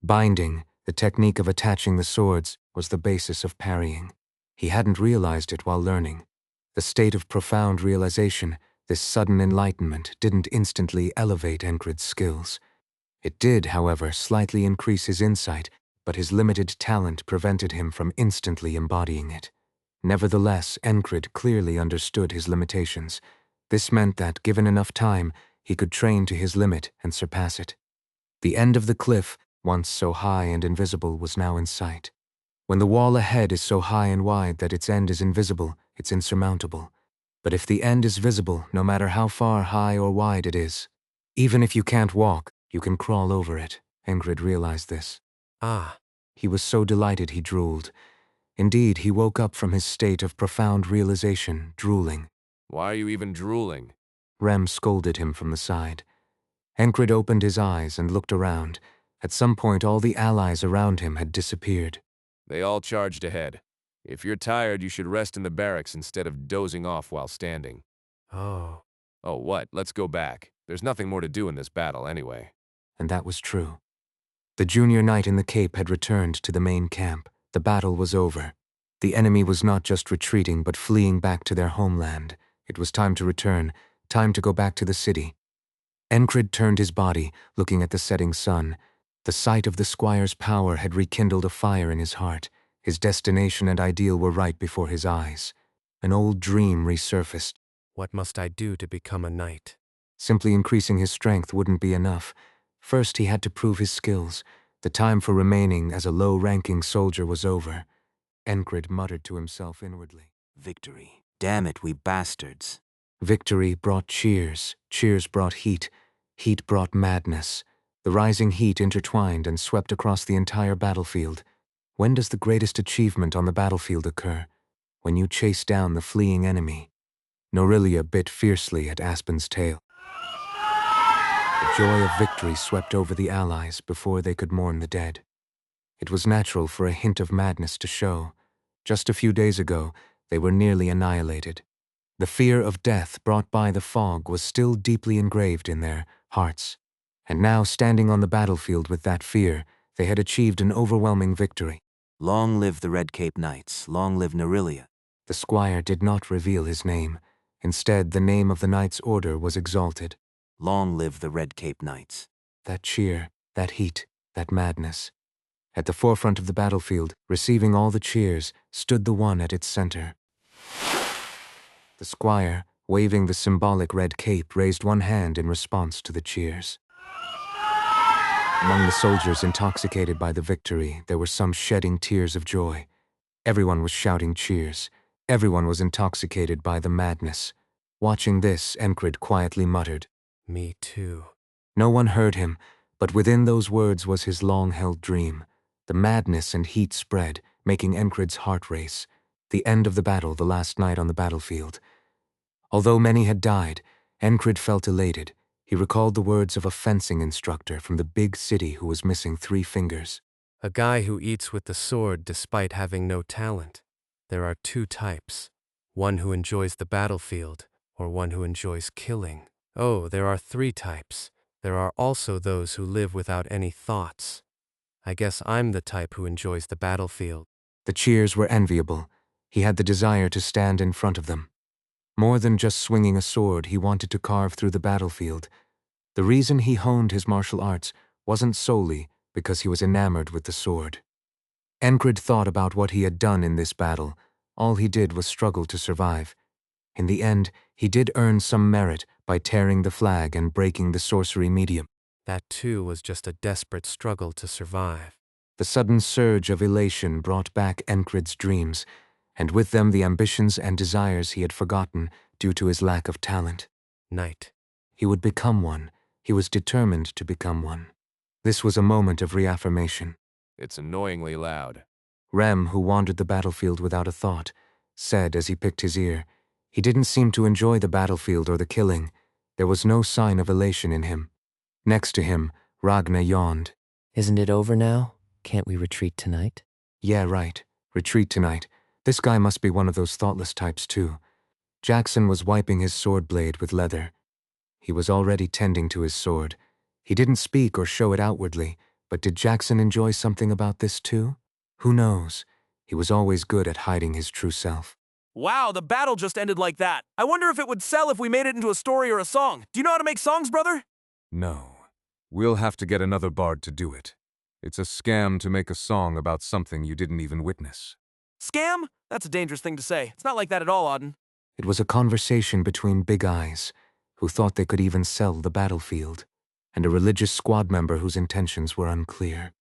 Binding, the technique of attaching the swords, was the basis of parrying. He hadn't realized it while learning. The state of profound realization, this sudden enlightenment, didn't instantly elevate Enkrid's skills. It did, however, slightly increase his insight, but his limited talent prevented him from instantly embodying it. Nevertheless, Enkrid clearly understood his limitations. This meant that, given enough time, he could train to his limit and surpass it. The end of the cliff, once so high and invisible, was now in sight. When the wall ahead is so high and wide that its end is invisible, it's insurmountable. But if the end is visible, no matter how far high or wide it is, even if you can't walk, you can crawl over it. Enkrid realized this. Ah. He was so delighted he drooled. Indeed, he woke up from his state of profound realization, drooling. Why are you even drooling? Rem scolded him from the side. Enkrid opened his eyes and looked around. At some point, all the allies around him had disappeared. They all charged ahead. If you're tired, you should rest in the barracks instead of dozing off while standing. Oh. Oh, what? Let's go back. There's nothing more to do in this battle anyway. And that was true. The junior knight in the cape had returned to the main camp. The battle was over. The enemy was not just retreating but fleeing back to their homeland. It was time to return, time to go back to the city. Enkrid turned his body, looking at the setting sun. The sight of the squire's power had rekindled a fire in his heart. His destination and ideal were right before his eyes. An old dream resurfaced. What must I do to become a knight? Simply increasing his strength wouldn't be enough. First, he had to prove his skills. The time for remaining as a low-ranking soldier was over. Enkrid muttered to himself inwardly. Victory. Damn it, we bastards. Victory brought cheers. Cheers brought heat. Heat brought madness. The rising heat intertwined and swept across the entire battlefield. When does the greatest achievement on the battlefield occur? When you chase down the fleeing enemy. Norelia bit fiercely at Aspen's tail. The joy of victory swept over the allies before they could mourn the dead. It was natural for a hint of madness to show. Just a few days ago, they were nearly annihilated. The fear of death brought by the fog was still deeply engraved in their hearts. And now, standing on the battlefield with that fear, they had achieved an overwhelming victory. Long live the Red Cape Knights. Long live Norelia. The squire did not reveal his name. Instead, the name of the Knights' Order was exalted. Long live the Red Cape Knights. That cheer, that heat, that madness. At the forefront of the battlefield, receiving all the cheers, stood the one at its center. The squire, waving the symbolic red cape, raised one hand in response to the cheers. Among the soldiers intoxicated by the victory, there were some shedding tears of joy. Everyone was shouting cheers. Everyone was intoxicated by the madness. Watching this, Enkrid quietly muttered, Me too. No one heard him, but within those words was his long-held dream. The madness and heat spread, making Enkrid's heart race. The end of the battle, the last night on the battlefield. Although many had died, Enkrid felt elated. He recalled the words of a fencing instructor from the big city who was missing 3 fingers. A guy who eats with the sword despite having no talent. There are 2 types. One who enjoys the battlefield, or one who enjoys killing. Oh, there are 3 types. There are also those who live without any thoughts. I guess I'm the type who enjoys the battlefield. The cheers were enviable. He had the desire to stand in front of them. More than just swinging a sword, he wanted to carve through the battlefield. The reason he honed his martial arts wasn't solely because he was enamored with the sword. Enkrid thought about what he had done in this battle. All he did was struggle to survive. In the end, he did earn some merit by tearing the flag and breaking the sorcery medium. That too was just a desperate struggle to survive. The sudden surge of elation brought back Enkrid's dreams, and with them the ambitions and desires he had forgotten due to his lack of talent. Knight. He would become one. He was determined to become one. This was a moment of reaffirmation. It's annoyingly loud. Rem, who wandered the battlefield without a thought, said as he picked his ear. He didn't seem to enjoy the battlefield or the killing. There was no sign of elation in him. Next to him, Ragna yawned. Isn't it over now? Can't we retreat tonight? Yeah, right. Retreat tonight. This guy must be one of those thoughtless types too. Jackson was wiping his sword blade with leather. He was already tending to his sword. He didn't speak or show it outwardly, But did Jackson enjoy something about this too? Who knows? He was always good at hiding his true self. Wow, the battle just ended like that. I wonder if it would sell if we made it into a story or a song. Do you know how to make songs, brother? No. We'll have to get another bard to do it. It's a scam to make a song about something you didn't even witness. Scam? That's a dangerous thing to say. It's not like that at all, Auden. It was a conversation between Big Eyes, who thought they could even sell the battlefield, and a religious squad member whose intentions were unclear.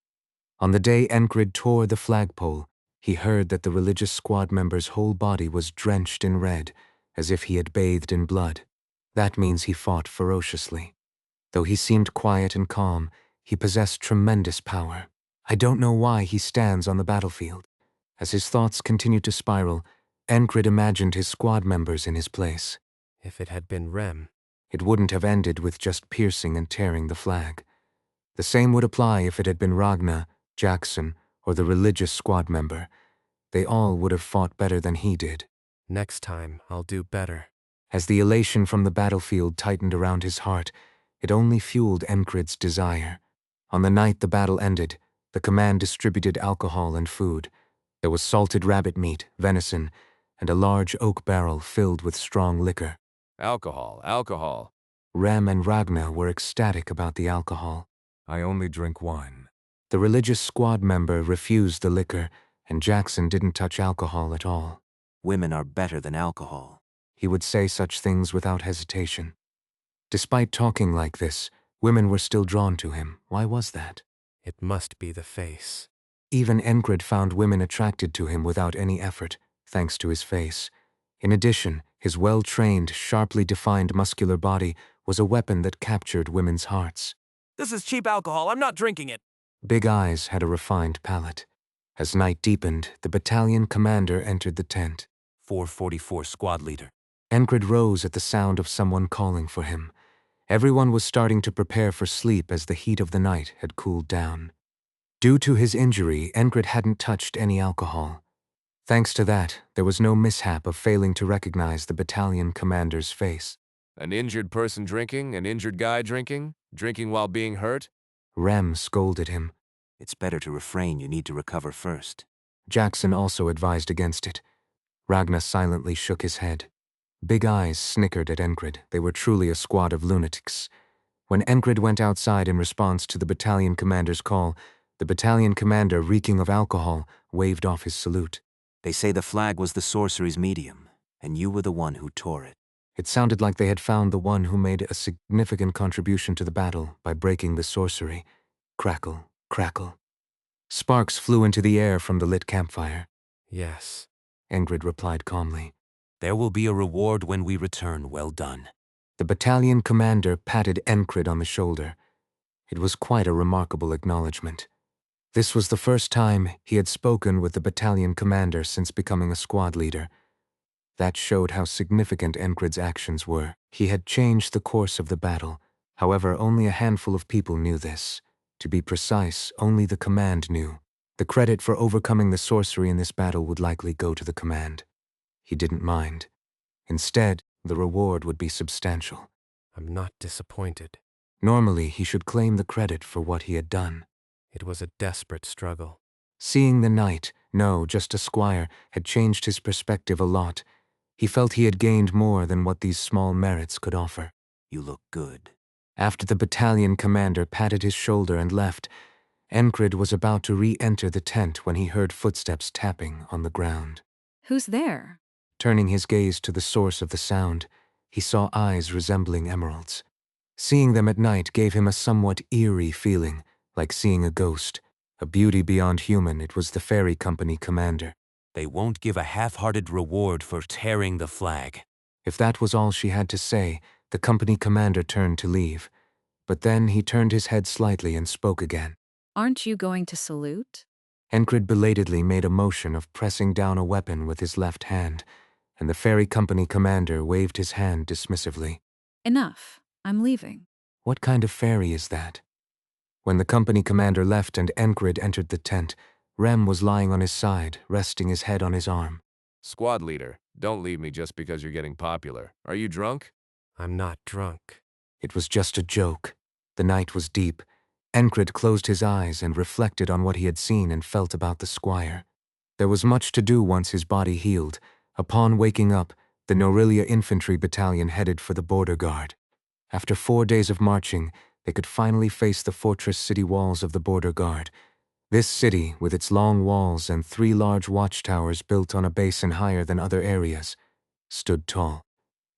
On the day Enkrid tore the flagpole, he heard that the religious squad member's whole body was drenched in red, as if he had bathed in blood. That means he fought ferociously. Though he seemed quiet and calm, he possessed tremendous power. I don't know why he stands on the battlefield. As his thoughts continued to spiral, Enkrid imagined his squad members in his place. If it had been Rem, It wouldn't have ended with just piercing and tearing the flag. The same would apply if it had been Ragna, Jackson, or the religious squad member. They all would have fought better than he did. next time I'll do better. As the elation from the battlefield tightened around his heart, it only fueled Enkrid's desire. On the night the battle ended, the command distributed alcohol and food. There was salted rabbit meat, venison, and a large oak barrel filled with strong liquor. Alcohol, alcohol. Rem and Ragna were ecstatic about the alcohol. I only drink wine. The religious squad member refused the liquor, and Jackson didn't touch alcohol at all. Women are better than alcohol. He would say such things without hesitation. Despite talking like this, women were still drawn to him. Why was that? It must be the face. Even Enkrid found women attracted to him without any effort, thanks to his face. In addition, his well-trained, sharply defined muscular body was a weapon that captured women's hearts. This is cheap alcohol. I'm not drinking it. Big Eyes had a refined palate. As night deepened, the battalion commander entered the tent. 444 squad leader. Enkrid rose at the sound of someone calling for him. Everyone was starting to prepare for sleep as the heat of the night had cooled down. Due to his injury, Enkrid hadn't touched any alcohol. Thanks to that, there was no mishap of failing to recognize the battalion commander's face. An injured person drinking, an injured guy drinking, drinking while being hurt? Rem scolded him. It's better to refrain, you need to recover first. Jackson also advised against it. Ragna silently shook his head. Big Eyes snickered at Enkrid. They were truly a squad of lunatics. When Enkrid went outside in response to the battalion commander's call, the battalion commander, reeking of alcohol, waved off his salute. They say the flag was the sorcery's medium, and you were the one who tore it. It sounded like they had found the one who made a significant contribution to the battle by breaking the sorcery. Crackle, crackle. Sparks flew into the air from the lit campfire. Yes. Enkrid replied calmly. There will be a reward when we return. Well done. The battalion commander patted Enkrid on the shoulder. It was quite a remarkable acknowledgement. This was the first time he had spoken with the battalion commander since becoming a squad leader. That showed how significant Enkrid's actions were. He had changed the course of the battle. However, only a handful of people knew this. To be precise, only the command knew. The credit for overcoming the sorcery in this battle would likely go to the command. He didn't mind. Instead, the reward would be substantial. I'm not disappointed. Normally, he should claim the credit for what he had done. It was a desperate struggle. Seeing the knight, no, just a squire, had changed his perspective a lot. He felt he had gained more than what these small merits could offer. You look good. After the battalion commander patted his shoulder and left, Enkrid was about to re-enter the tent when he heard footsteps tapping on the ground. Who's there? Turning his gaze to the source of the sound, he saw eyes resembling emeralds. Seeing them at night gave him a somewhat eerie feeling, like seeing a ghost. A beauty beyond human, it was the ferry company commander. They won't give a half-hearted reward for tearing the flag. If that was all she had to say, the company commander turned to leave. But then he turned his head slightly and spoke again. Aren't you going to salute? Enkrid belatedly made a motion of pressing down a weapon with his left hand, and the ferry company commander waved his hand dismissively. Enough. I'm leaving. What kind of ferry is that? When the company commander left and Enkrid entered the tent, Rem was lying on his side, resting his head on his arm. Squad leader, don't leave me just because you're getting popular. Are you drunk? I'm not drunk. It was just a joke. The night was deep. Enkrid closed his eyes and reflected on what he had seen and felt about the squire. There was much to do once his body healed. Upon waking up, the Norelia Infantry Battalion headed for the border guard. After 4 days of marching, they could finally face the fortress city walls of the border guard. This city, with its long walls and 3 large watchtowers built on a basin higher than other areas, stood tall.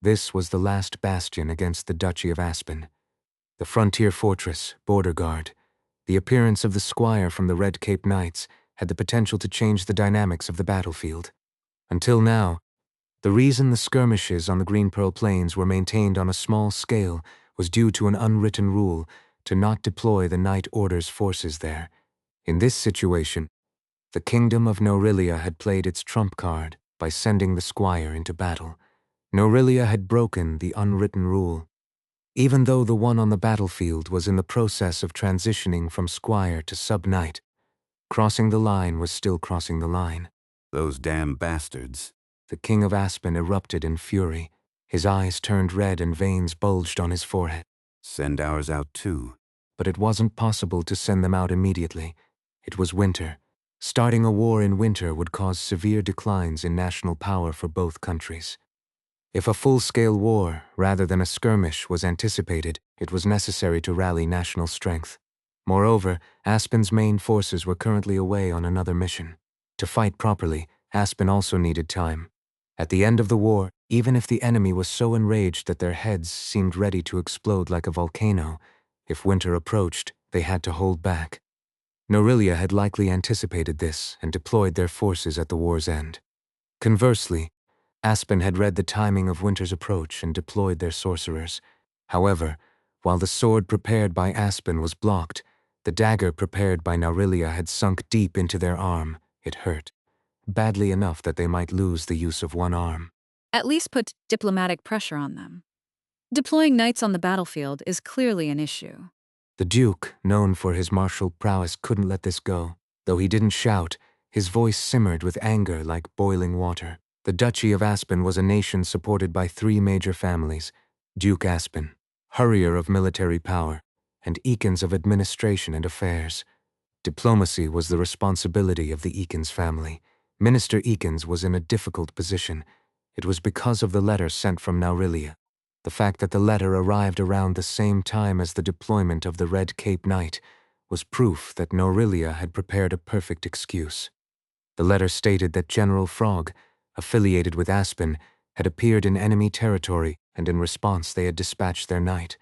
This was the last bastion against the Duchy of Aspen. The frontier fortress, border guard. The appearance of the squire from the Red Cape Knights had the potential to change the dynamics of the battlefield. Until now, the reason the skirmishes on the Green Pearl Plains were maintained on a small scale was due to an unwritten rule to not deploy the Knight Order's forces there. In this situation, the Kingdom of Norelia had played its trump card by sending the squire into battle. Norelia had broken the unwritten rule. Even though the one on the battlefield was in the process of transitioning from squire to sub-knight, crossing the line was still crossing the line. Those damn bastards. The King of Aspen erupted in fury. His eyes turned red and veins bulged on his forehead. Send ours out too. But it wasn't possible to send them out immediately. It was winter. Starting a war in winter would cause severe declines in national power for both countries. If a full-scale war, rather than a skirmish, was anticipated, it was necessary to rally national strength. Moreover, Aspen's main forces were currently away on another mission. To fight properly, Aspen also needed time. At the end of the war, even if the enemy was so enraged that their heads seemed ready to explode like a volcano, if winter approached, they had to hold back. Norelia had likely anticipated this and deployed their forces at the war's end. Conversely, Aspen had read the timing of winter's approach and deployed their sorcerers. However, while the sword prepared by Aspen was blocked, the dagger prepared by Norelia had sunk deep into their arm. It hurt, badly enough that they might lose the use of one arm. At least put diplomatic pressure on them. Deploying knights on the battlefield is clearly an issue. The Duke, known for his martial prowess, couldn't let this go. Though he didn't shout, his voice simmered with anger like boiling water. The Duchy of Aspen was a nation supported by 3 major families: Duke Aspen, Hurrier of military power, and Eakins of administration and affairs. Diplomacy was the responsibility of the Eakins family. Minister Eakins was in a difficult position. It was because of the letter sent from Norelia. The fact that the letter arrived around the same time as the deployment of the Red Cape Knight was proof that Norelia had prepared a perfect excuse. The letter stated that General Frog, affiliated with Aspen, had appeared in enemy territory, and in response they had dispatched their knight.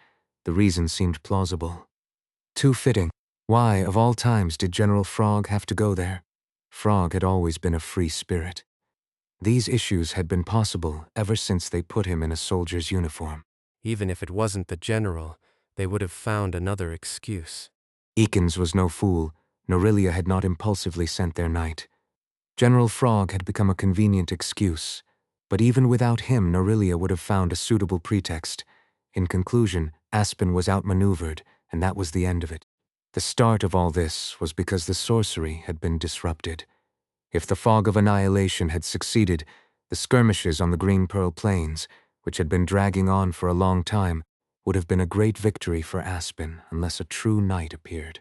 The reason seemed plausible. Too fitting. Why, of all times, did General Frog have to go there? Frog had always been a free spirit. These issues had been possible ever since they put him in a soldier's uniform. Even if it wasn't the general, they would have found another excuse. Eakins was no fool. Norelia had not impulsively sent their knight. General Frog had become a convenient excuse, but even without him, Norelia would have found a suitable pretext. In conclusion, Aspen was outmaneuvered, and that was the end of it. The start of all this was because the sorcery had been disrupted. If the fog of annihilation had succeeded, the skirmishes on the Green Pearl Plains, which had been dragging on for a long time, would have been a great victory for Aspen unless a true knight appeared.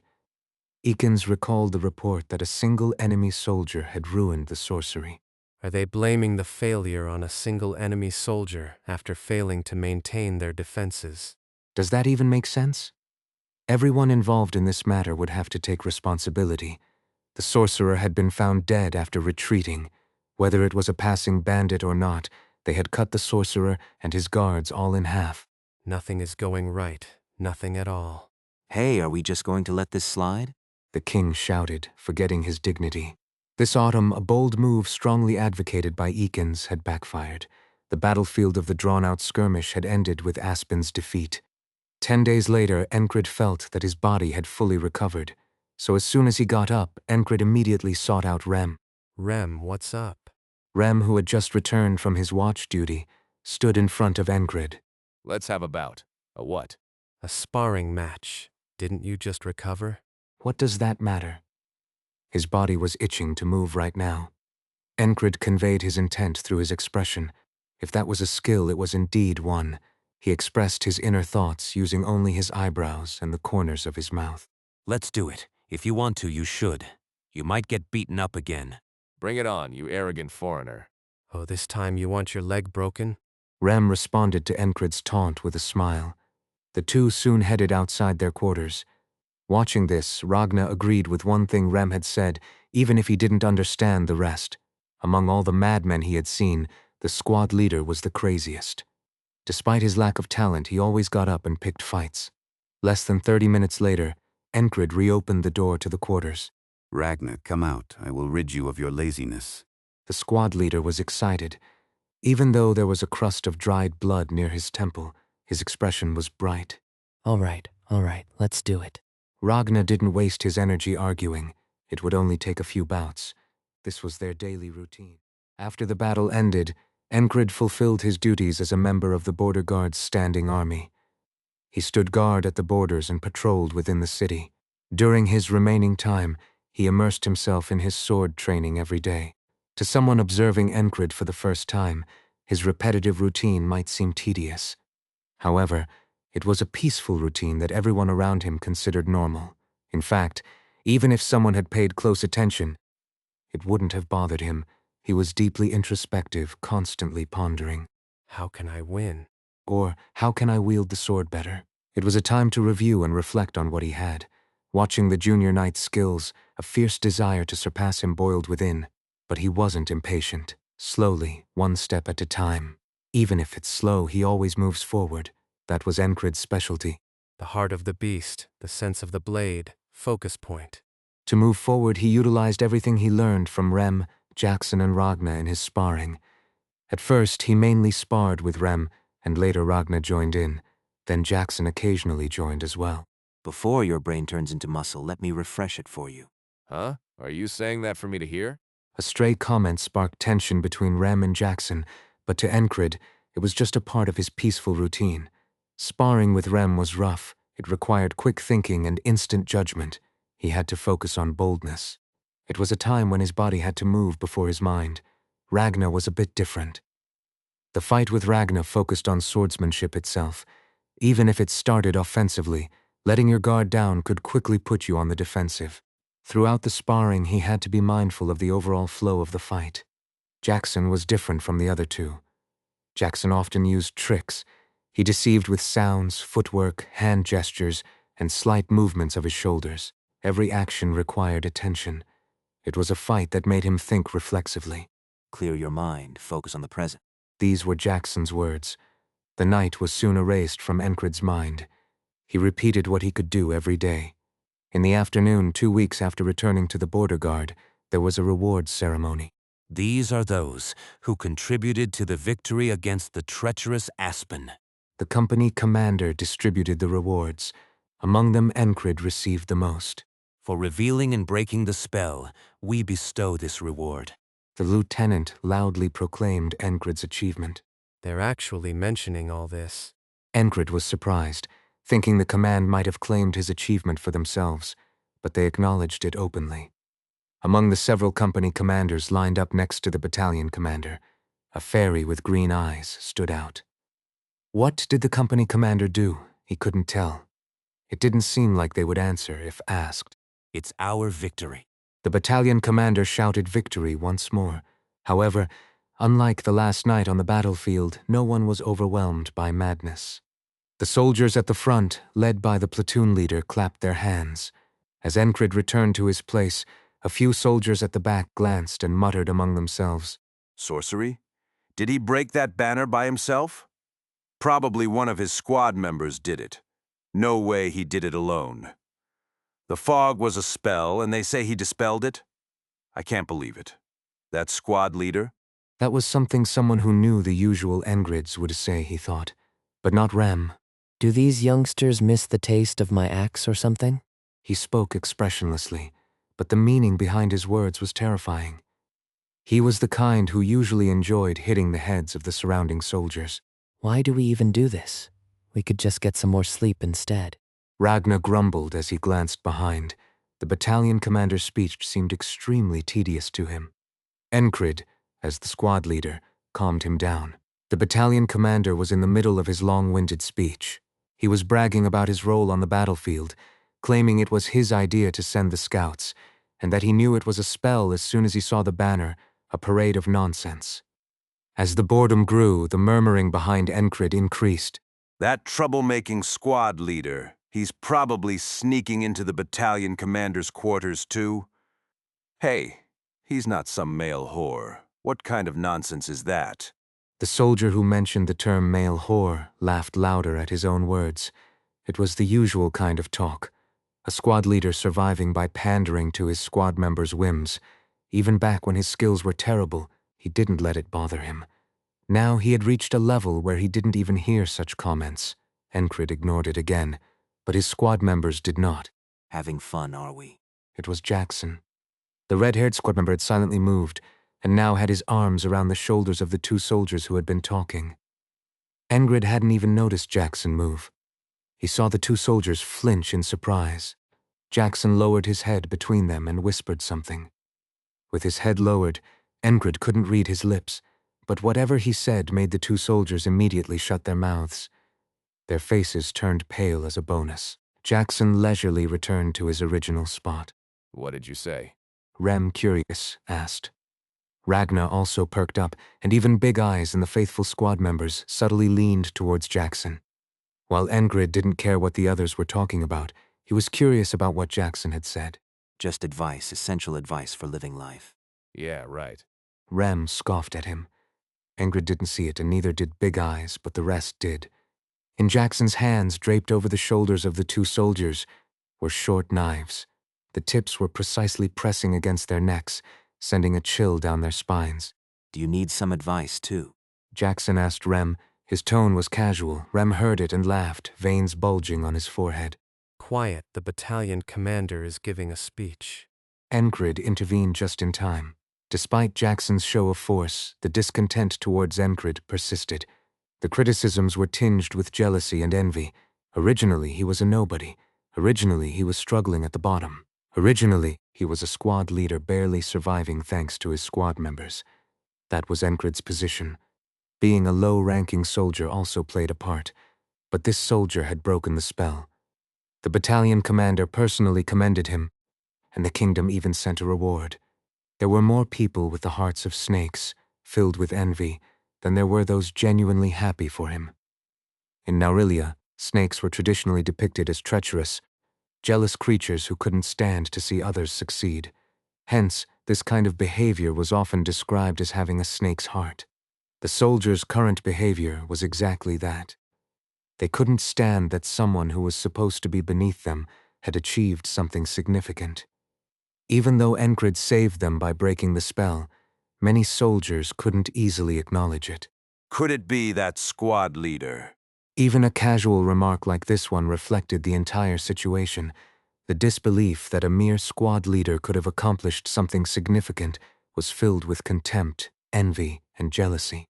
Eakins recalled the report that a single enemy soldier had ruined the sorcery. Are they blaming the failure on a single enemy soldier after failing to maintain their defenses? Does that even make sense? Everyone involved in this matter would have to take responsibility. The sorcerer had been found dead after retreating. Whether it was a passing bandit or not, they had cut the sorcerer and his guards all in half. Nothing is going right. Nothing at all. Hey, are we just going to let this slide? The king shouted, forgetting his dignity. This autumn, a bold move strongly advocated by Eakins had backfired. The battlefield of the drawn-out skirmish had ended with Aspen's defeat. 10 days later, Enkrid felt that his body had fully recovered. So as soon as he got up, Enkrid immediately sought out Rem. Rem, what's up? Rem, who had just returned from his watch duty, stood in front of Enkrid. Let's have a bout. A what? A sparring match. Didn't you just recover? What does that matter? His body was itching to move right now. Enkrid conveyed his intent through his expression. If that was a skill, it was indeed one. He expressed his inner thoughts using only his eyebrows and the corners of his mouth. Let's do it. If you want to, you should. You might get beaten up again. Bring it on, you arrogant foreigner. Oh, this time you want your leg broken? Rem responded to Enkrid's taunt with a smile. The two soon headed outside their quarters. Watching this, Ragnar agreed with one thing Rem had said, even if he didn't understand the rest. Among all the madmen he had seen, the squad leader was the craziest. Despite his lack of talent, he always got up and picked fights. Less than 30 minutes later, Enkrid reopened the door to the quarters. Ragnar, come out. I will rid you of your laziness. The squad leader was excited. Even though there was a crust of dried blood near his temple, his expression was bright. All right, let's do it. Ragnar didn't waste his energy arguing. It would only take a few bouts. This was their daily routine. After the battle ended, Enkrid fulfilled his duties as a member of the Border Guard's standing army. He stood guard at the borders and patrolled within the city. During his remaining time, he immersed himself in his sword training every day. To someone observing Enkrid for the first time, his repetitive routine might seem tedious. However, it was a peaceful routine that everyone around him considered normal. In fact, even if someone had paid close attention, it wouldn't have bothered him. He was deeply introspective, constantly pondering. How can I win? Or, how can I wield the sword better? It was a time to review and reflect on what he had. Watching the junior knight's skills, a fierce desire to surpass him boiled within. But he wasn't impatient. Slowly, one step at a time. Even if it's slow, he always moves forward. That was Enkrid's specialty. The heart of the beast, the sense of the blade, focus point. To move forward, he utilized everything he learned from Rem, Jackson, and Ragnar in his sparring. At first, he mainly sparred with Rem, and later Ragnar joined in. Then Jackson occasionally joined as well. Before your brain turns into muscle, let me refresh it for you. Huh? Are you saying that for me to hear? A stray comment sparked tension between Rem and Jackson, but to Enkrid, it was just a part of his peaceful routine. Sparring with Rem was rough. It required quick thinking and instant judgment. He had to focus on boldness. It was a time when his body had to move before his mind. Ragnar was a bit different. The fight with Ragnar focused on swordsmanship itself. Even if it started offensively, letting your guard down could quickly put you on the defensive. Throughout the sparring, he had to be mindful of the overall flow of the fight. Jackson was different from the other two. Jackson often used tricks. He deceived with sounds, footwork, hand gestures, and slight movements of his shoulders. Every action required attention. It was a fight that made him think reflexively. Clear your mind, focus on the present. These were Jackson's words. The night was soon erased from Enkrid's mind. He repeated what he could do every day. In the afternoon, 2 weeks after returning to the border guard, there was a rewards ceremony. These are those who contributed to the victory against the treacherous Aspen. The company commander distributed the rewards. Among them, Enkrid received the most. For revealing and breaking the spell, we bestow this reward. The lieutenant loudly proclaimed Enkrid's achievement. They're actually mentioning all this. Enkrid was surprised, thinking the command might have claimed his achievement for themselves, but they acknowledged it openly. Among the several company commanders lined up next to the battalion commander, a fairy with green eyes stood out. What did the company commander do? He couldn't tell. It didn't seem like they would answer if asked. It's our victory. The battalion commander shouted victory once more. However, unlike the last night on the battlefield, no one was overwhelmed by madness. The soldiers at the front, led by the platoon leader, clapped their hands. As Enkrid returned to his place, a few soldiers at the back glanced and muttered among themselves. Sorcery? Did he break that banner by himself? Probably one of his squad members did it. No way he did it alone. The fog was a spell, and they say he dispelled it? I can't believe it. That squad leader? That was something someone who knew the usual Enkrids would say, he thought. But not Rem. Do these youngsters miss the taste of my axe or something? He spoke expressionlessly, but the meaning behind his words was terrifying. He was the kind who usually enjoyed hitting the heads of the surrounding soldiers. Why do we even do this? We could just get some more sleep instead. Ragnar grumbled as he glanced behind. The battalion commander's speech seemed extremely tedious to him. Enkrid, as the squad leader, calmed him down. The battalion commander was in the middle of his long-winded speech. He was bragging about his role on the battlefield, claiming it was his idea to send the scouts, and that he knew it was a spell as soon as he saw the banner, a parade of nonsense. As the boredom grew, the murmuring behind Enkrid increased. That troublemaking squad leader, he's probably sneaking into the battalion commander's quarters too. Hey, he's not some male whore. What kind of nonsense is that? The soldier who mentioned the term male whore laughed louder at his own words. It was the usual kind of talk. A squad leader surviving by pandering to his squad members' whims. Even back when his skills were terrible, he didn't let it bother him. Now he had reached a level where he didn't even hear such comments. Enkrid ignored it again, but his squad members did not. Having fun, are we? It was Jackson. The red-haired squad member had silently moved, and now had his arms around the shoulders of the two soldiers who had been talking. Enkrid hadn't even noticed Jackson move. He saw the two soldiers flinch in surprise. Jackson lowered his head between them and whispered something. With his head lowered, Enkrid couldn't read his lips, but whatever he said made the two soldiers immediately shut their mouths. Their faces turned pale as a bonus. Jackson leisurely returned to his original spot. What did you say? Rem, curious, asked. Ragna also perked up, and even Big Eyes and the faithful squad members subtly leaned towards Jackson. While Enkrid didn't care what the others were talking about, he was curious about what Jackson had said. Just advice, essential advice for living life. Yeah, right. Rem scoffed at him. Enkrid didn't see it, and neither did Big Eyes, but the rest did. In Jackson's hands, draped over the shoulders of the two soldiers, were short knives. The tips were precisely pressing against their necks, sending a chill down their spines. Do you need some advice, too? Jackson asked Rem. His tone was casual. Rem heard it and laughed, veins bulging on his forehead. Quiet, the battalion commander is giving a speech. Enkrid intervened just in time. Despite Jackson's show of force, the discontent towards Enkrid persisted. The criticisms were tinged with jealousy and envy. Originally, he was a nobody. Originally, he was struggling at the bottom. Originally, he was a squad leader barely surviving thanks to his squad members. That was Enkrid's position. Being a low-ranking soldier also played a part, but this soldier had broken the spell. The battalion commander personally commended him, and the kingdom even sent a reward. There were more people with the hearts of snakes, filled with envy, than there were those genuinely happy for him. In Naurilia, snakes were traditionally depicted as treacherous, jealous creatures who couldn't stand to see others succeed. Hence, this kind of behavior was often described as having a snake's heart. The soldiers' current behavior was exactly that. They couldn't stand that someone who was supposed to be beneath them had achieved something significant. Even though Enkrid saved them by breaking the spell, many soldiers couldn't easily acknowledge it. Could it be that squad leader? Even a casual remark like this one reflected the entire situation. The disbelief that a mere squad leader could have accomplished something significant was filled with contempt, envy, and jealousy.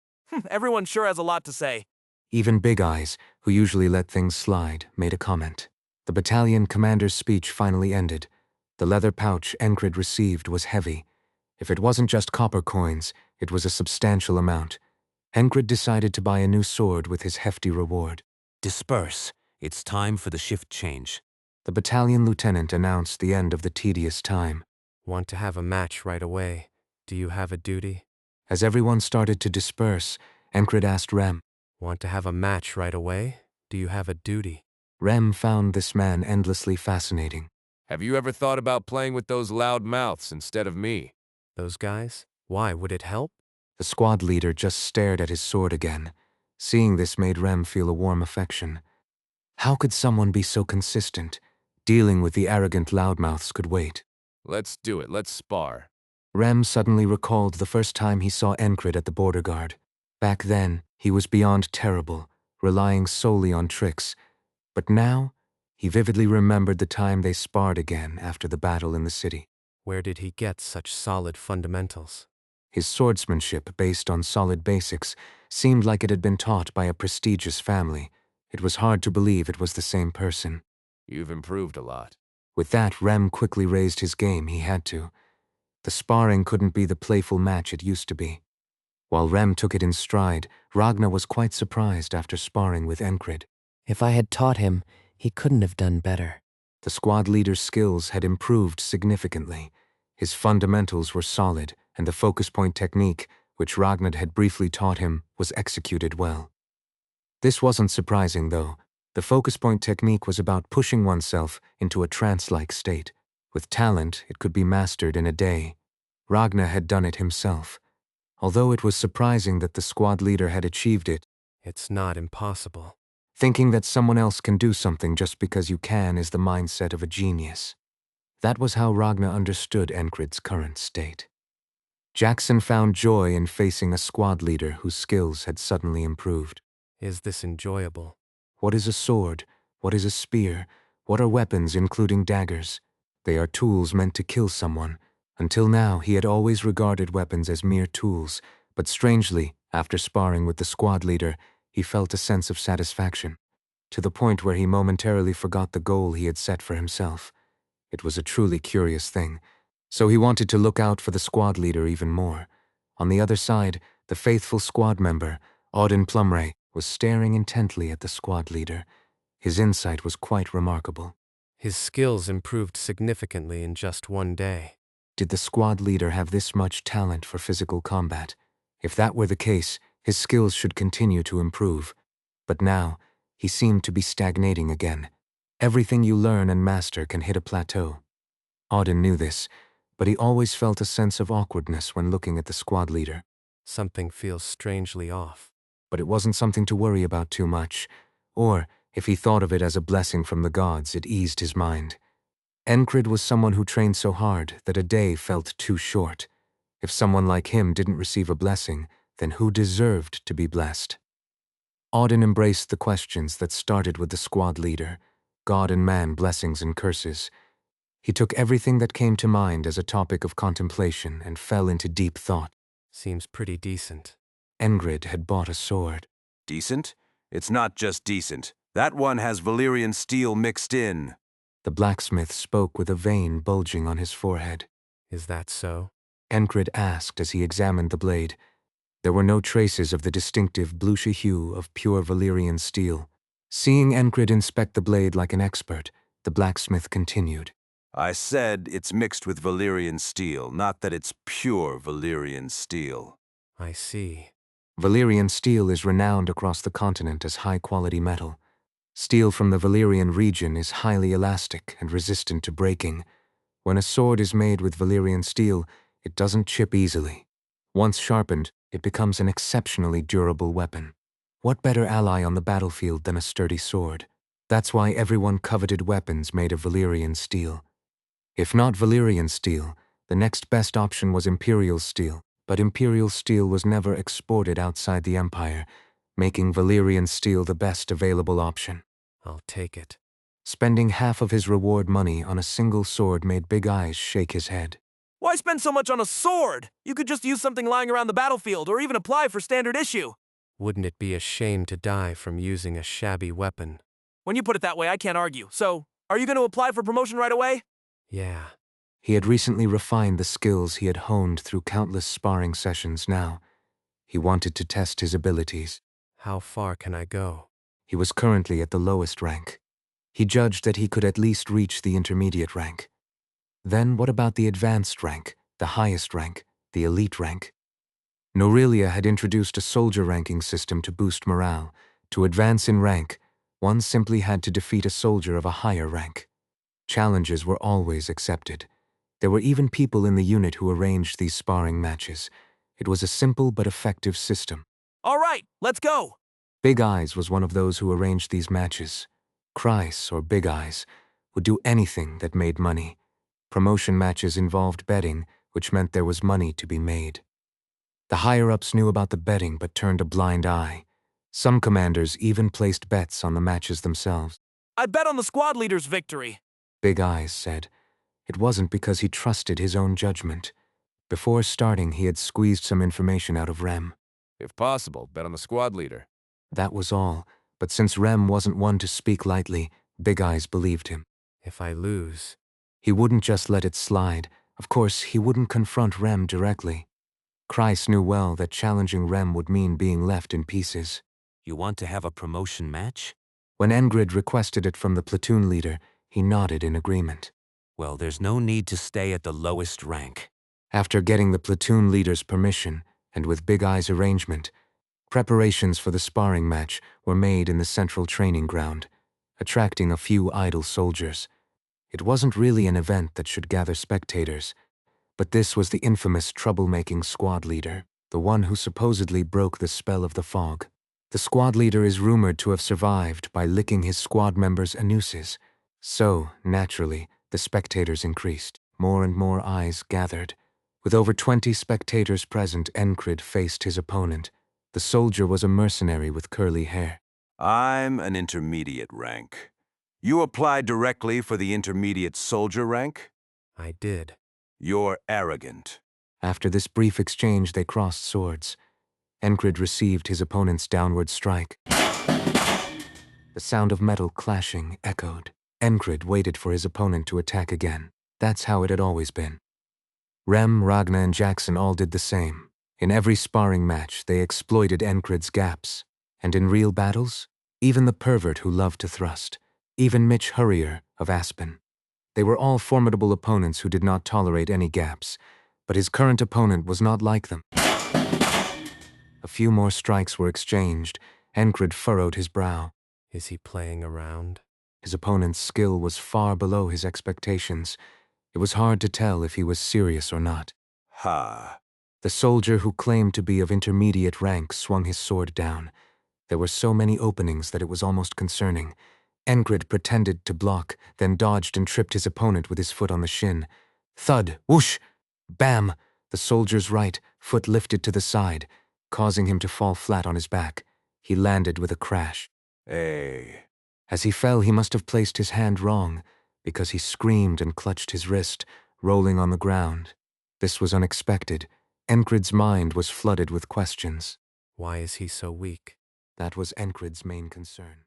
Everyone sure has a lot to say. Even Big Eyes, who usually let things slide, made a comment. The battalion commander's speech finally ended. The leather pouch Enkrid received was heavy. If it wasn't just copper coins, it was a substantial amount. Enkrid decided to buy a new sword with his hefty reward. Disperse. It's time for the shift change. The battalion lieutenant announced the end of the tedious time. Want to have a match right away? Do you have a duty? As everyone started to disperse, Enkrid asked Rem. Want to have a match right away? Do you have a duty? Rem found this man endlessly fascinating. Have you ever thought about playing with those loud mouths instead of me? Those guys? Why, would it help? The squad leader just stared at his sword again. Seeing this made Rem feel a warm affection. How could someone be so consistent? Dealing with the arrogant loudmouths could wait. Let's do it. Let's spar. Rem suddenly recalled the first time he saw Enkrid at the border guard. Back then, he was beyond terrible, relying solely on tricks. But now, he vividly remembered the time they sparred again after the battle in the city. Where did he get such solid fundamentals? His swordsmanship, based on solid basics, seemed like it had been taught by a prestigious family. It was hard to believe it was the same person. You've improved a lot. With that, Rem quickly raised his game. He had to. The sparring couldn't be the playful match it used to be. While Rem took it in stride, Ragna was quite surprised after sparring with Enkrid. If I had taught him, he couldn't have done better. The squad leader's skills had improved significantly. His fundamentals were solid, and the focus point technique, which Ragnar had briefly taught him, was executed well. This wasn't surprising, though. The focus point technique was about pushing oneself into a trance-like state. With talent, it could be mastered in a day. Ragnar had done it himself. Although it was surprising that the squad leader had achieved it, It's not impossible. thinking that someone else can do something just because you can is the mindset of a genius. That was how Ragnar understood Enkrid's current state. Jackson found joy in facing a squad leader whose skills had suddenly improved. Is this enjoyable? What is a sword? What is a spear? What are weapons, including daggers? They are tools meant to kill someone. Until now, he had always regarded weapons as mere tools, but strangely, after sparring with the squad leader, he felt a sense of satisfaction, to the point where he momentarily forgot the goal he had set for himself. It was a truly curious thing, so he wanted to look out for the squad leader even more. On the other side, the faithful squad member, Auden Plumray, was staring intently at the squad leader. His insight was quite remarkable. His skills improved significantly in just one day. Did the squad leader have this much talent for physical combat? If that were the case, his skills should continue to improve. But now, he seemed to be stagnating again. Everything you learn and master can hit a plateau. Auden knew this, but he always felt a sense of awkwardness when looking at the squad leader. Something feels strangely off. But it wasn't something to worry about too much, or, if he thought of it as a blessing from the gods, it eased his mind. Enkrid was someone who trained so hard that a day felt too short. If someone like him didn't receive a blessing, then who deserved to be blessed? Auden embraced the questions that started with the squad leader, God and man, blessings and curses. He took everything that came to mind as a topic of contemplation and fell into deep thought. Seems pretty decent. Enkrid had bought a sword. Decent? It's not just decent. That one has Valyrian steel mixed in. The blacksmith spoke with a vein bulging on his forehead. Is that so? Enkrid asked as he examined the blade. There were no traces of the distinctive bluish hue of pure Valyrian steel. Seeing Enkrid inspect the blade like an expert, the blacksmith continued. I said it's mixed with Valyrian steel, not that it's pure Valyrian steel. I see. Valyrian steel is renowned across the continent as high-quality metal. Steel from the Valyrian region is highly elastic and resistant to breaking. When a sword is made with Valyrian steel, it doesn't chip easily. Once sharpened, it becomes an exceptionally durable weapon. What better ally on the battlefield than a sturdy sword? That's why everyone coveted weapons made of Valyrian steel. If not Valyrian steel, the next best option was Imperial steel, but Imperial steel was never exported outside the Empire, making Valyrian steel the best available option. I'll take it. Spending half of his reward money on a single sword made Big Eyes shake his head. Why spend so much on a sword? You could just use something lying around the battlefield or even apply for standard issue. Wouldn't it be a shame to die from using a shabby weapon? When you put it that way, I can't argue. So, are you going to apply for promotion right away? Yeah. He had recently refined the skills he had honed through countless sparring sessions now. He wanted to test his abilities. How far can I go? He was currently at the lowest rank. He judged that he could at least reach the intermediate rank. Then what about the advanced rank, the highest rank, the elite rank? Norelia had introduced a soldier ranking system to boost morale. To advance in rank, one simply had to defeat a soldier of a higher rank. Challenges were always accepted. There were even people in the unit who arranged these sparring matches. It was a simple but effective system. All right, let's go. Big Eyes was one of those who arranged these matches. Kreis, or Big Eyes, would do anything that made money. Promotion matches involved betting, which meant there was money to be made. The higher-ups knew about the betting but turned a blind eye. Some commanders even placed bets on the matches themselves. I bet on the squad leader's victory. Big Eyes said. It wasn't because he trusted his own judgment. Before starting, he had squeezed some information out of Rem. If possible, bet on the squad leader. That was all, but since Rem wasn't one to speak lightly, Big Eyes believed him. If I lose... He wouldn't just let it slide. Of course, he wouldn't confront Rem directly. Kreis knew well that challenging Rem would mean being left in pieces. You want to have a promotion match? When Enkrid requested it from the platoon leader, He nodded in agreement. Well, there's no need to stay at the lowest rank. After getting the platoon leader's permission, and with Big Eye's arrangement, preparations for the sparring match were made in the central training ground, attracting a few idle soldiers. It wasn't really an event that should gather spectators, but this was the infamous troublemaking squad leader, the one who supposedly broke the spell of the fog. The squad leader is rumored to have survived by licking his squad members' anuses. So, naturally, the spectators increased. More and more eyes gathered. With over 20 spectators present, Enkrid faced his opponent. The soldier was a mercenary with curly hair. I'm an intermediate rank. You applied directly for the intermediate soldier rank? I did. You're arrogant. After this brief exchange, they crossed swords. Enkrid received his opponent's downward strike. The sound of metal clashing echoed. Enkrid waited for his opponent to attack again. That's how it had always been. Rem, Ragna, and Jackson all did the same. In every sparring match, they exploited Enkrid's gaps. And in real battles, even the pervert who loved to thrust, even Mitch Hurrier of Aspen. They were all formidable opponents who did not tolerate any gaps, but his current opponent was not like them. A few more strikes were exchanged. Enkrid furrowed his brow. Is he playing around? His opponent's skill was far below his expectations. It was hard to tell if he was serious or not. Ha. The soldier who claimed to be of intermediate rank swung his sword down. There were so many openings that it was almost concerning. Enkrid pretended to block, then dodged and tripped his opponent with his foot on the shin. Thud! Whoosh! Bam! The soldier's right foot lifted to the side, causing him to fall flat on his back. He landed with a crash. Hey. As he fell, he must have placed his hand wrong, because he screamed and clutched his wrist, rolling on the ground. This was unexpected. Enkrid's mind was flooded with questions. Why is he so weak? That was Enkrid's main concern.